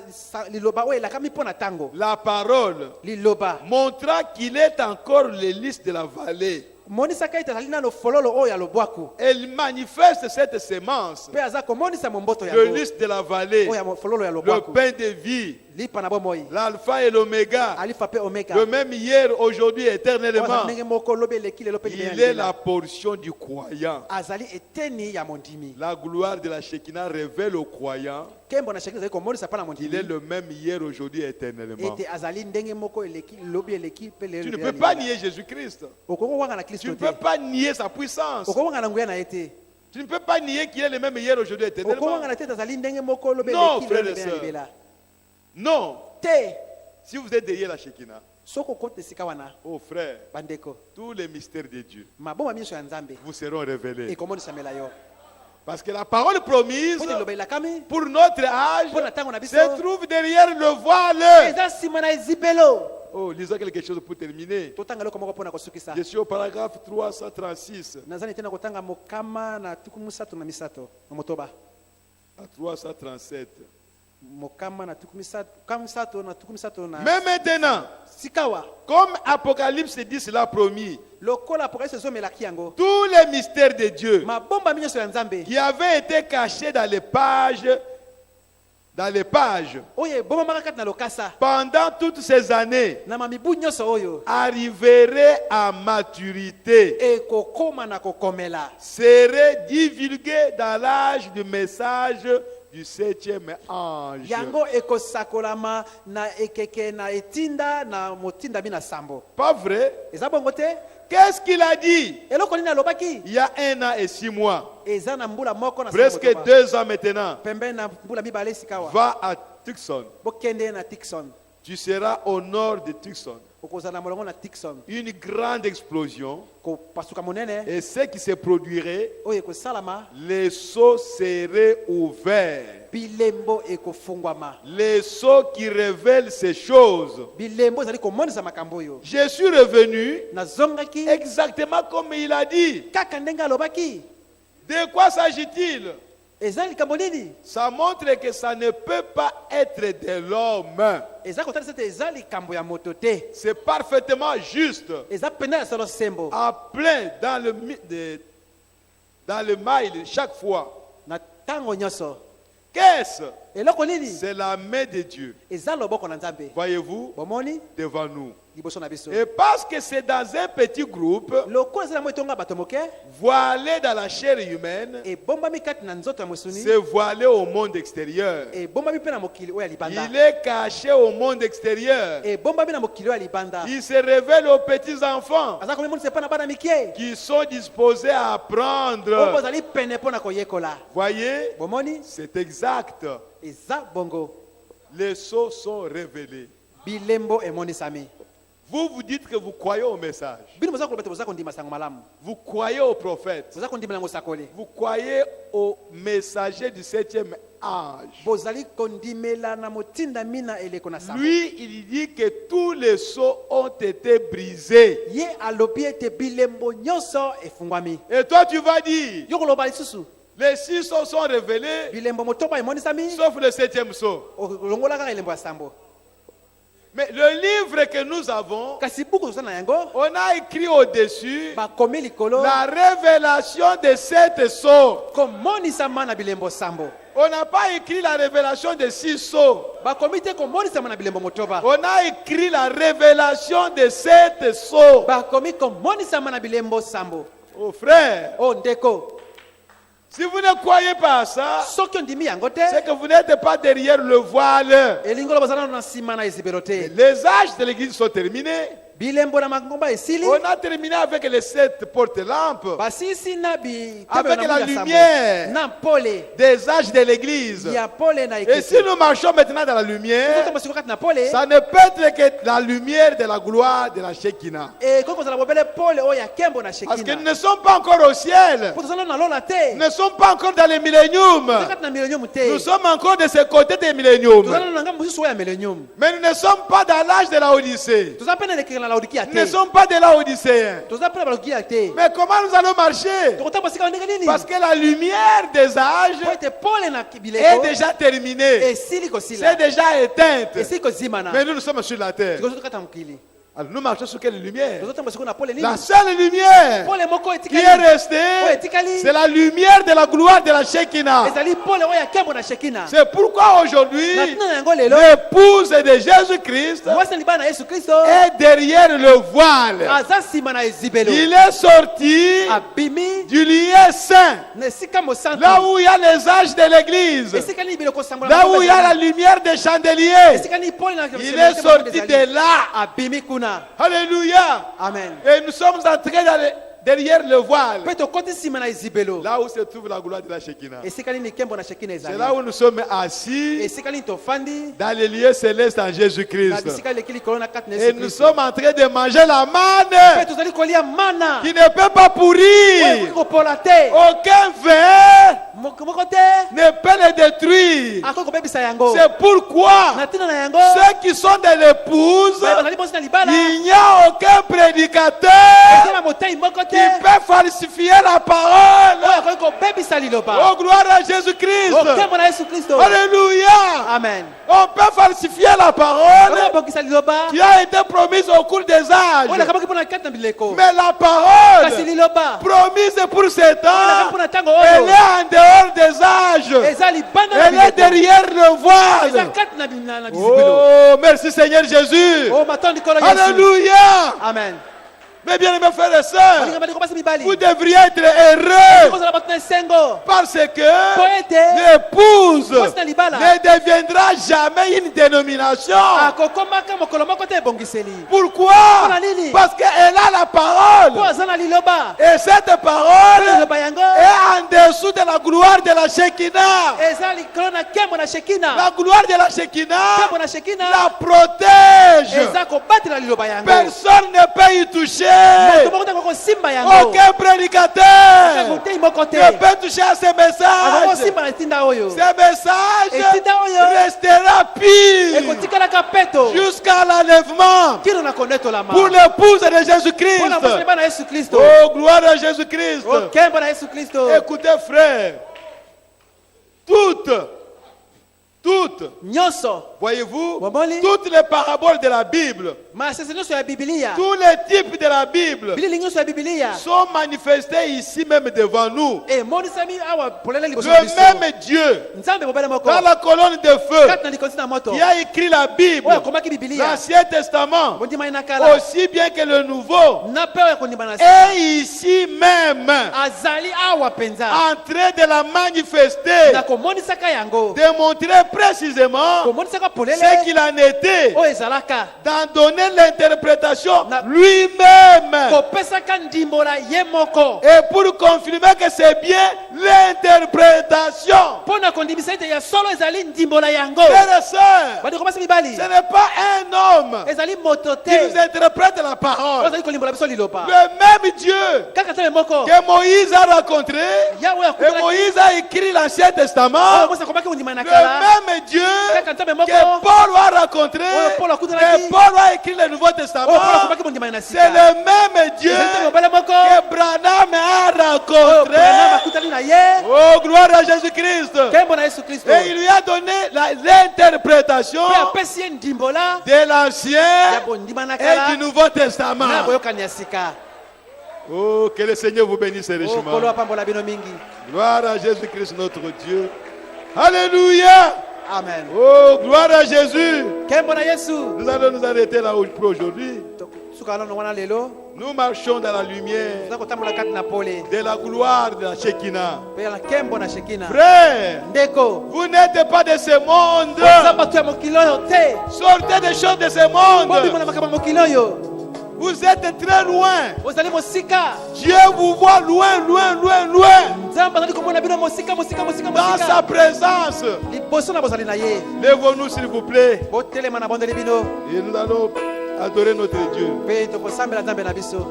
liloba oyo elakami mpo na tango. La parole Liloba montra qu'il est encore le lys de la vallée. monisaka ete azali nano fololo oyo ya lobwaku. Elle manifeste cette semence, Mpe aza komonisa momboto le yango lys de la vallée, oyo ya fololo ya le lobwaku. pain de vie, Lipa na bomoi. l'alpha et l'oméga, Alifa pe omega. le même hier, aujourd'hui, Oyo éternellement. azali ndenge moko lobi eleki lelo pe Il libela est libela. la portion du croyant. Azali eteni ya mondimi. La gloire de la Shekinah révèle aux croyants Kembo na Shekina ezali komonisa mpa na qu'il mondimi. est le même hier, aujourd'hui, éternellement. Ete azali ndenge moko eleki lobi eleki pe lelo. Tu ne peux pas nier Jésus-Christ. Okoko wanga na Tu Kristo ne te. peux pas nier sa puissance. Okoko wanga na nguya na ete. Tu ne peux pas nier qu'il est le même hier, aujourd'hui, Okoko éternellement. wanga na te azali ndenge moko lobi Non, eleki frères lelo et libela sœurs. libela. Non. Te Si vous êtes derrière la Shekinah, soko kote sika wana oh frère, bandeko. tous les mystères de Dieu Maboma miso ya Nzambe vous seront révélés. ekomonisa mela yo. Parce que la parole promise Pone loba elakami pour notre âge mpo na tango na biso. se trouve derrière le voile. Eza sima na ezibelo. Oh, lisons quelque chose pour terminer. Totanga loko moko pona kosukisa. Je suis au paragraphe 336. Nazani tena kotanga mokama na tuku misato na misato na motoba. À 337. Mokama na tuku misato, kama misato na tuku misato na Mais maintenant, sikawa. comme Apocalypse dit cela promis, Lokola apokalipse ezomelaki yango. tous les mystères de Dieu Mabomba minyoso ya Nzambe. qui avaient été cachés dans les pages, Oye bomba makati na lokasa. pendant toutes ces années, Na mamibu nyoso oyo. arriveraient à maturité, Ekokoma na kokomela. seraient divulgués dans l'âge du message du 7e ange. yango ekosakolama na ekeke na etinda na motinda mi na sambo. Pas vrai? Eza bongo te? Qu'est-ce qu'il a dit? Eloko nini alobaki? Il y a 1 an et 6 mois. Eza na mbula moko na Presque 2 ans maintenant. pembe na mbula mibale sikawa. Va à Tucson. Bokende na Tucson. Tu seras au nord de Tucson. Okozala molongo na Tucson. Une grande explosion. Ko pasuka monene. Et ce qui se produirait, Oye ko salama. les seaux seraient ouverts. Bilembo ekofungwama. Les seaux qui révèlent ces choses. Bilembo zali komonisa makambo yo. Je suis revenu Na zongaki. exactement comme il a dit. Kaka ndenga alobaki. De quoi s'agit-il? Eza likambo nini? Ça montre que ça ne peut pas être de l'homme. Eza kotala sete eza likambo ya moto te. C'est parfaitement juste. Eza pena ya solo sembo. En plein dans le mail chaque fois. Na tango nyoso. Qu'est-ce? Eloko nini? C'est la main de Dieu. Eza loboko na Nzambe. Voyez-vous? Bomoni Devant nous. liboso na biso. Et parce que c'est dans un petit groupe, Lokola eza mo etonga bato moke. voilé dans la chair humaine, E bombami kati na nzoto ya mosuni. c'est voilé au monde extérieur. E bombami pe na mokili oyo ya libanda. Il est caché au monde extérieur. E bombami na mokili oyo ya libanda. Il se révèle aux petits enfants Aza komimonisa epa na bana mikie. qui sont disposés à Oyo apprendre. bozali pene mpo na koyekola. Voyez, Bomoni c'est exact. eza bongo. Les sceaux sont révélés. Bilembo emonisami. Vous vous dites que vous croyez au message. Bino boza kolobete boza kondima sango malamu. Vous croyez au prophète. Boza kondima nango sakole. Vous croyez au messager du 7e ange. Bozali kondimela na motinda mina eleko na sambo. Lui, il dit que tous les sceaux ont été brisés. Ye alobi ete bilembo nyonso efungwami. Et toi, tu vas dire, Yo koloba lisusu. les 6 sceaux sont révélés, Bilembo motoba emonisami. sauf le 7e sceau. Longola kaka elembo ya sambo. Mais le livre que nous avons, Kasi buku toza na yango. on a écrit au-dessus Bakomi likolo. la révélation de 7 sceaux. Komonisama na bilembo sambo. On n'a pas écrit la révélation de 6 sceaux. Bakomi te komonisama na bilembo motoba. On a écrit la révélation de 7 sceaux. Bakomi komonisama na bilembo sambo. Oh frère, Oh ndeko. si vous ne croyez pas à ça, Soki ondimi yango te. c'est que vous n'êtes pas derrière le voile. Elingolo bazana na sima na ezibelo te. Les âges de l'église sont terminés. Bilembo na mangomba esili. On a terminé avec les 7 porte-lampes. Basisi na bi. Avec tebe na la munga sambo. lumière. Na pole. Des âges de l'église. Ya pole na Et ekeke. si nous marchons maintenant dans la lumière, Toto mosiko kati na pole. ça ne peut être que la lumière de la gloire de la Shekinah. E koko zala bobele pole oyo ya kembo na Parce que Shekina. nous ne sommes pas encore au ciel. Poto zala na lola te. Nous ne sommes pas encore dans les milléniums. Kati na millennium te. Nous sommes encore de ce côté des milléniums. Tozala na ngambo mosusu oyo ya millennium. Mais nous ne sommes pas dans l'âge de la Odyssée. Toza pe na lekela na Laodikia Nous ne te. sommes pas de la Odysséens. Toza pe na Laodikia te. Mais comment nous allons marcher? Tokotamba sika ndenge nini? Parce que la lumière des âges Po ete pole na est bileko. déjà terminée. Esili C'est kosila. déjà éteinte. Esili kozimana. Mais nous sommes sur la terre. Tikozo kata mukili. Alors nous marchons sur quelle lumière? Tozotamba siko na pole nini? La seule lumière Pole moko qui est etikali. restée, c'est la lumière de la gloire de la Shekinah. Ezali pole oyo ya kembo na Shekina. C'est pourquoi aujourd'hui, Na tina na yango lelo. l'épouse de Jésus-Christ Mwasi na libana na Yesu Kristo. est derrière le voile. Aza sima na ezibelo. Il est sorti Abimi. du lieu saint, Na esika mosantu. là où il y a les âges de l'église, Esika ni biloko sambola. là où il y a la lumière des chandeliers. Esika ni pole na. Il est sorti de là. Abimi kuna. Alléluia. Amen. Et nous sommes entrés derrière le voile, Pe tokoti sima na ezibelo. là où se trouve la gloire de la Shekinah. Esika ni kembo na Shekina C'est ezali. là où nous sommes assis Esika ni tofandi. dans les lieux célestes en Na Jésus-Christ. bisika lekili kolona kati na Et Yesu nous Kristo. sommes en train de manger la Pe manne tozali kolia mana. qui ne peut pas Oyo pourrir. kopola te. Aucun vin Moko te. ne peut le détruire. Ako kobebisa yango. C'est pourquoi Na tina na yango. ceux qui sont de l'épouse, Baye bazali bosi na libala. il n'y a aucun prédicateur Esema motei moko qui te. peut falsifier la parole. Oyo akoki kobebisa liloba. Oh, gloire à Jésus-Christ. Okembo na Yesu Kristo. Alléluia. Amen. On peut falsifier la Oyo parole abokisa liloba. qui a été promise au cours des Oyo âges. nakabaki mpona kati na bileko. Mais la Kasi parole liloba. promise pour ces Oyo nakabaki temps, mpona tango elle oyo. est en dehors des âges. Eza libanda na Elle est bileko. derrière le Eza voile. kati na bizibelo. Oh, merci Seigneur Jésus. Oh matondi kolo Yesu. Alléluia. Amen. Mes bien-aimés frères et sœurs, balinga bandeko basi mibali vous devriez être heureux kozala bato na esengo parce que po ete l'épouse mwasi na libala ne deviendra jamais une dénomination. akokomaka mokolo moko te ebongiseli Pourquoi? Mpona nini? Parce qu'elle a la po parole. aza na liloba Et cette Mpe parole liloba yango est en dessous de la gloire de la Shekinah. eza likolo na nkembo na shekina La gloire de la Shekinah nkembo na shekina la protège. eza kobatela liloba yango Personne ne peut y toucher. moto moko te akokosimba yango Aucun prédicateur motei moko te ne peut toucher à ces messages. akokosimba na etinda oyo Ces messages etinda oyo restera pire ekotikalaka peto jusqu'à l'enlèvement kino na konetolama pour l'épouse de mpona Jésus-Christ. mwasi liba na yesu kristo Oh, gloire à Jésus-Christ. nkembo na yesu kristo Écoutez, frères, toutes, nyonso voyez-vous, Bomoli. toutes les paraboles de la Bible, masese nyonso ya bibilia tous les types de la Bible bilili nyonso ya bibilia sont manifestés ici même devant nous. emonisami awa polele liboso na Le biso même Dieu, nzambe mobele moko dans la colonne de feu, kati na likonzi na moto qui a écrit la Bible, oyo akomaki bibilia l'Ancien Testament, mondimai na kala aussi bien que le Nouveau, na mpe oyo kondima na est ici même azali awa mpenza en train de la manifester, na komonisaka yango de montrer précisément komonisaka polele ce qu'il en était, oyo ezalaka d'en donner l'interprétation Na- lui-même, kopesaka ndimbola ye moko et pour confirmer que c'est bien l'interprétation. mpo na kondimisa ete ya solo ezali ndimbola yango Frères et sœurs, bandeko basi mibali ce n'est pas un homme ezali moto qui nous te interprète la oyo parole. azali kolimbola biso liloba Le même Dieu kaka nzambe moko que Moïse a rencontré, yawe et akutalaki Moïse a écrit l'Ancien oyo Testament, mosi akomaki kondima na le kala même Dieu kaka nzambe moko que Paul a rencontré, Oyo Paul akutalaki. et Paul a écrit le Nouveau oyo Testament, Paulo akomaki kondima na c'est sika le même Dieu ezali nzambe mobele moko que Branham a oyo rencontré. Branham akutani na ye Oh, gloire à Jésus-Christ. nkembo na yesu kristo Et il lui a donné l'interprétation mpe apesi ye ndimbola de ya l'Ancien bondima na et du kala Nouveau na Testament. boyokani ya sika Oh, que le Seigneur vous bénisse okolo richement. apambola bino mingi Gloire à Jésus-Christ notre Dieu. Alléluia. amen Oh, gloire à Jésus. nkembo na yesu Nous allons nous arrêter là pour aujourd'hui. suka lano wana lelo Nous marchons dans la lumière toza kotambola kati na pole de la gloire de la Shekinah. mpe na nkembo na shekina Frère, ndeko vous n'êtes pas de ce monde. oza bato ya mokili oyo te Sortez des choses de ce monde. bobima na makambo ya mokili oyo Vous êtes très loin. ozali mosika Dieu vous voit loin, loin, loin, loin. nzambe azali komona bino mosika Dans sa présence. liboso na bozali na ye Lèvons-nous s'il vous plaît. botelema na bondeli bino Et nous allons adorer notre Dieu. mpe tokosambela nzambe na biso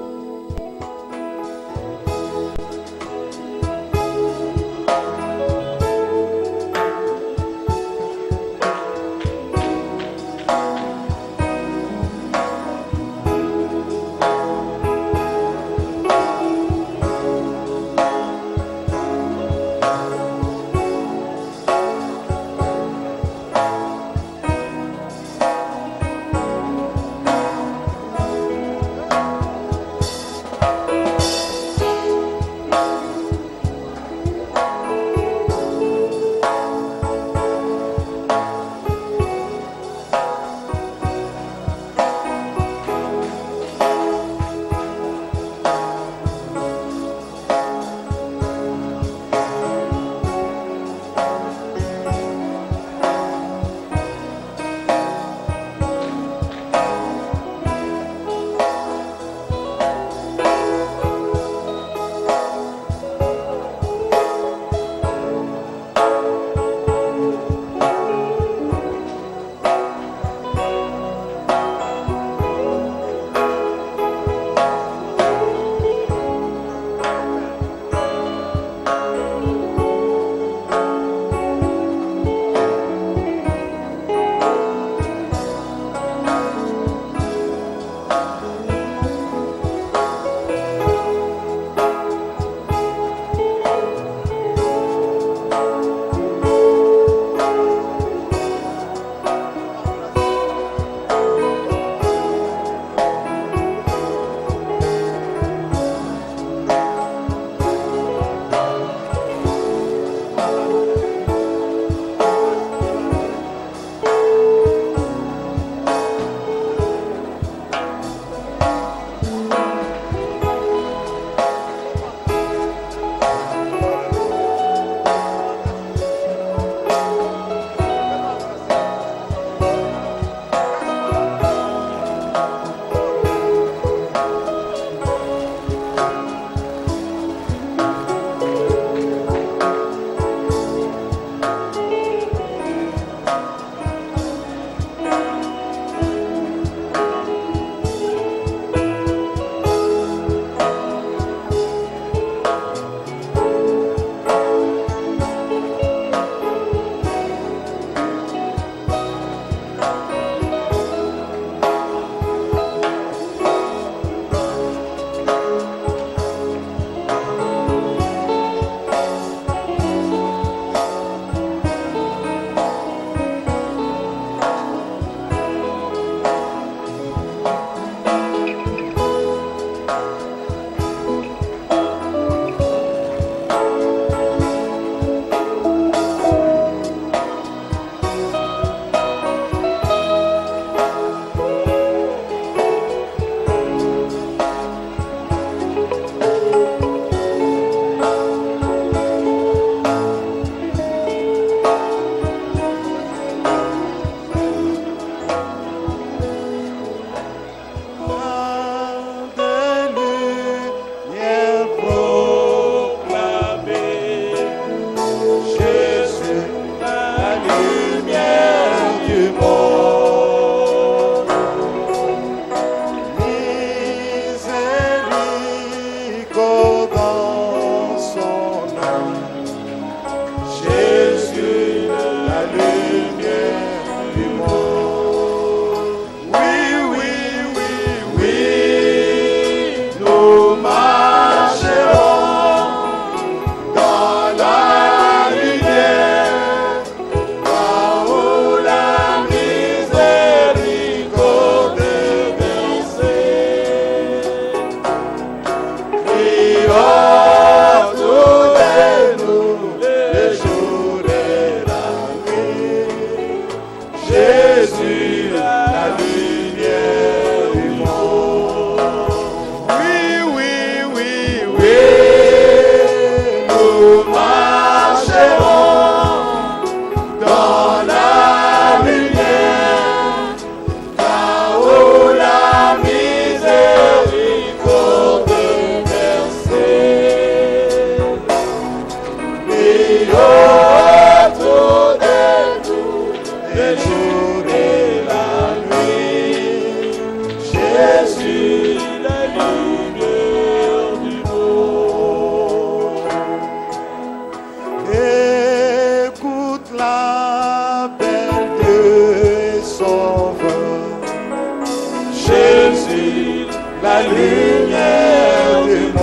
la lumière du monde.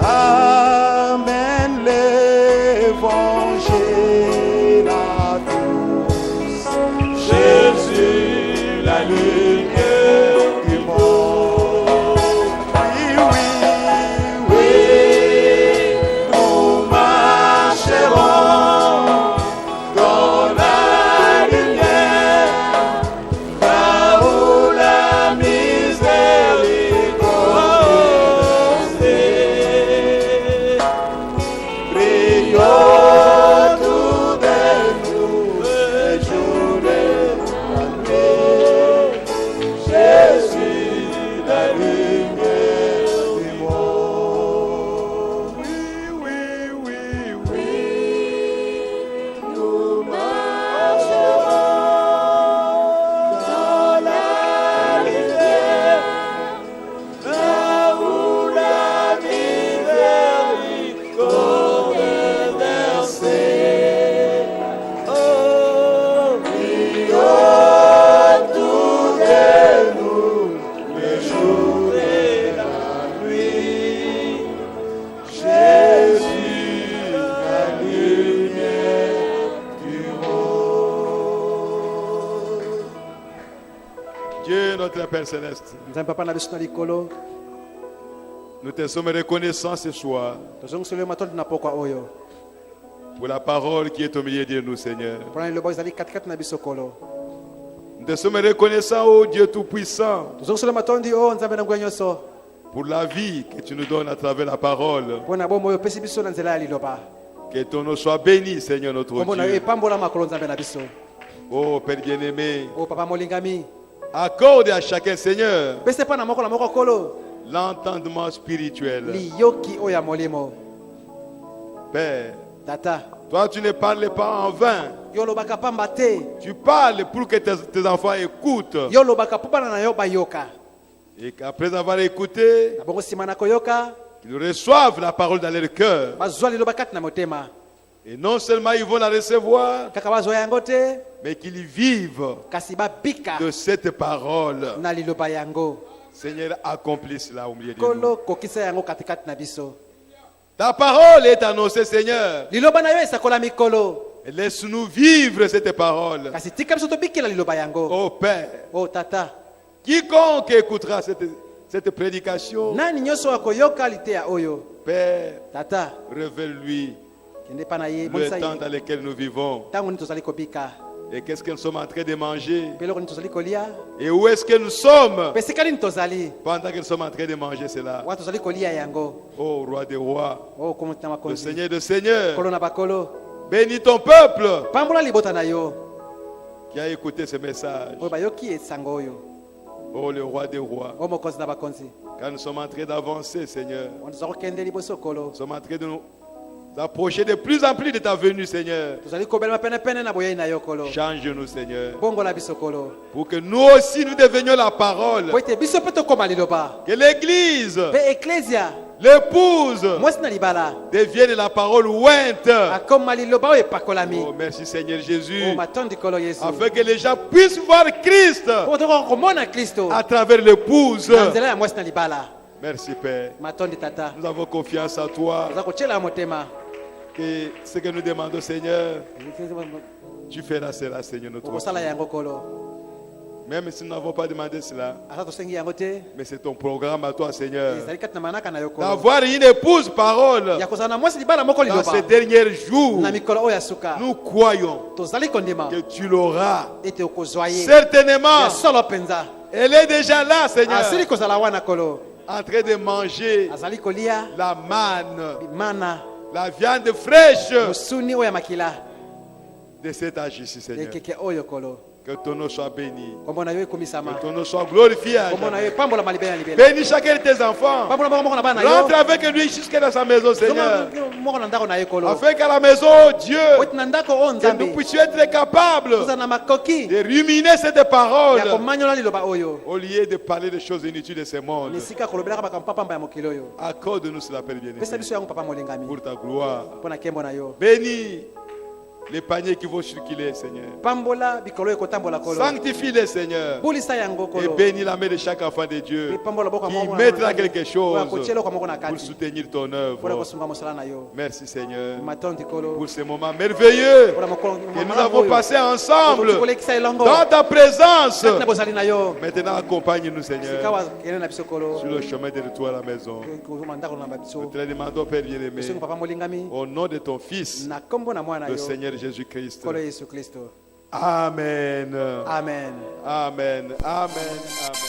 Amène l'évangile à tous. Jésus, la lumière du monde. Oui, oui, oui, nous marcherons dans la lumière, là où la miséricorde est. Brillons autour de nous les jours et la nuit. Jésus, la lumière du monde. Oui, oui, oui, oui. Nous marcherons dans la lumière, là où la miséricorde est versée. Oh, brillons autour de nous les jours et la nuit. Jésus, la lumière du monde. Dieu, notre Père Céleste, nzambe papa na biso na likolo nous te sommes reconnaissants ce soir tozongisolela matondi na pokwa oyo pour la parole qui est au milieu de nous, Seigneur. mpona liloba ezali katikati na biso kolo Nous te sommes reconnaissants, ô Dieu Tout-Puissant, tozongisolela matondi o nzambe na nguya nyonso pour la vie que tu nous donnes à travers la parole. mpona bomoi oyo opesi biso na nzela ya liloba Que ton nom soit béni, Seigneur notre kombo na yo Dieu. epambola makolo nzambe na biso Oh Père bien-aimé, o papa molingami accorde à chacun, Seigneur, pese mpa na moko kolo l'entendement spirituel. liyoki oyo ya molimo Père, tata toi tu ne parles pas en vain. yo olobaka pamba te Tu parles pour que tes enfants écoutent. yo olobaka mpo bana na yo bayoka Et qu'après avoir écouté, na bongo nsima na koyoka qu'ils reçoivent la parole dans leur cœur. bazwa liloba kati na motema Et non seulement ils vont la recevoir, kaka bazwa yango te mais qu'ils vivent kasi babika de cette parole. na liloba yango Seigneur, accomplis cela au milieu de nous. kolo kokisa yango katikati na biso Ta parole est annoncée, Seigneur. liloba na yo esakolami kolo Et laisse-nous vivre cette parole. kasi tika biso tobikela liloba yango Oh Père, o tata quiconque écoutera cette prédication, nani nyonso akoyoka liteya oyo Père, tata révèle-lui kende mpa na ye le monisa temps ye dans lequel nous vivons. ntango nini tozali kobika Et qu'est-ce que nous sommes en train de manger? mpe eloko nini tozali kolia Et où est-ce que nous sommes mpe esika nini tozali pendant que nous sommes en train de manger cela? wana tozali kolia yango Oh Roi des rois, o komoti na le makonzi Seigneur des seigneurs, kolo na bakolo bénis ton peuple pambola libota na yo qui a écouté ce message. oyo bayoki esango oyo Oh le Roi des rois, o mokonzi na bakonzi quand nous sommes en train d'avancer, Seigneur, wana toza kokende liboso kolo nous sommes en train de nous approcher de plus en plus de ta venue, Seigneur. tozali kobelema penepene na boyei na yo kolo Change-nous, Seigneur, bongola biso kolo pour que nous aussi nous devenions la parole. po ete biso mpe tokóma liloba Que l'Église, mpe eklesia l'épouse, mwasi na libala devienne la parole ointe. akóma liloba oyo epakolami Oh, merci Seigneur o Jésus, matondi kolo yesu afin que les gens puissent voir Christ po tokoka komona kristo à travers l'épouse. na nzela ya mwasi na libala Merci Père. matondi tata Nous avons confiance en toi. toza kotyela ya motema Que ce que nous demandons, Seigneur, tu feras cela, Seigneur notre okosala Dieu. yango kolo Même si nous n'avons pas demandé cela, ata tosengi yango te mais c'est ton programme à toi, Seigneur. ezali kati na manaka na yo kolo D'avoir une épouse parole ya kozala na mwasi libala moko dans liloba ces derniers jours. na mikolo oyo ya suka Nous croyons tozali kondima que tu l'auras. ete okozwa ye Certainement, ya solo mpenza elle est déjà là, Seigneur, asili kozala wana kolo en train de manger azali kolia la manne, mana la viande fraîche mosuni oyo ya makila de cet âge ici, Seigneur. ekeke oyo kolo Que ton nom soit béni. kombo na yo ekomisama Que ton nom soit glorifié. à kombo na yo jamais. epambola malibela ya libela Bénis chacun de tes enfants. pambola moko na bana na Rentre yo avec lui jusque dans sa maison, Seigneur. moko na ndako na ye kolo Afin qu'à la maison, Dieu, oti na ndako oyo que nzambe nous puissions être capables tozala na makoki de ruminer cette parole ya komanyola liloba oyo au lieu de parler des choses inutiles de ce monde. na esika kolobelaka makambo pamba ya mokili oyo Accorde-nous cela, Père pesa bien-aimé, biso yango papa molingami pour ta gloire. mpo na nkembo na yo Bénis Les paniers qui vont circuler, Seigneur. Pambola bikolo ekotambola kolo. Sanctifie-les, Seigneur. Bulisa yango Et kolo. bénis la main de chaque enfant de Dieu Pambola boko qui moko. mettra quelque chose Kotielo kwa moko na pour kati. soutenir ton Pona œuvre. kosunga mosala na yo. Merci, Seigneur, Matondi kolo. pour ce moment merveilleux Pona mokolo. que nous avons passé ensemble Kolekisa elongo. dans ta présence. Na bozali na yo. Maintenant, accompagne-nous, Seigneur, Sikawa kene na biso kolo. sur le chemin de retour à la maison. Kozoma ndako na biso. Nous te le demandons, Père bien-aimé, Biso papa molingami. au nom de ton Fils, Na kombo na mwana le yo. Seigneur Jésus-Christ. Kolo Yesu Kristo. Amen. Amen. Amen. Amen. Amen.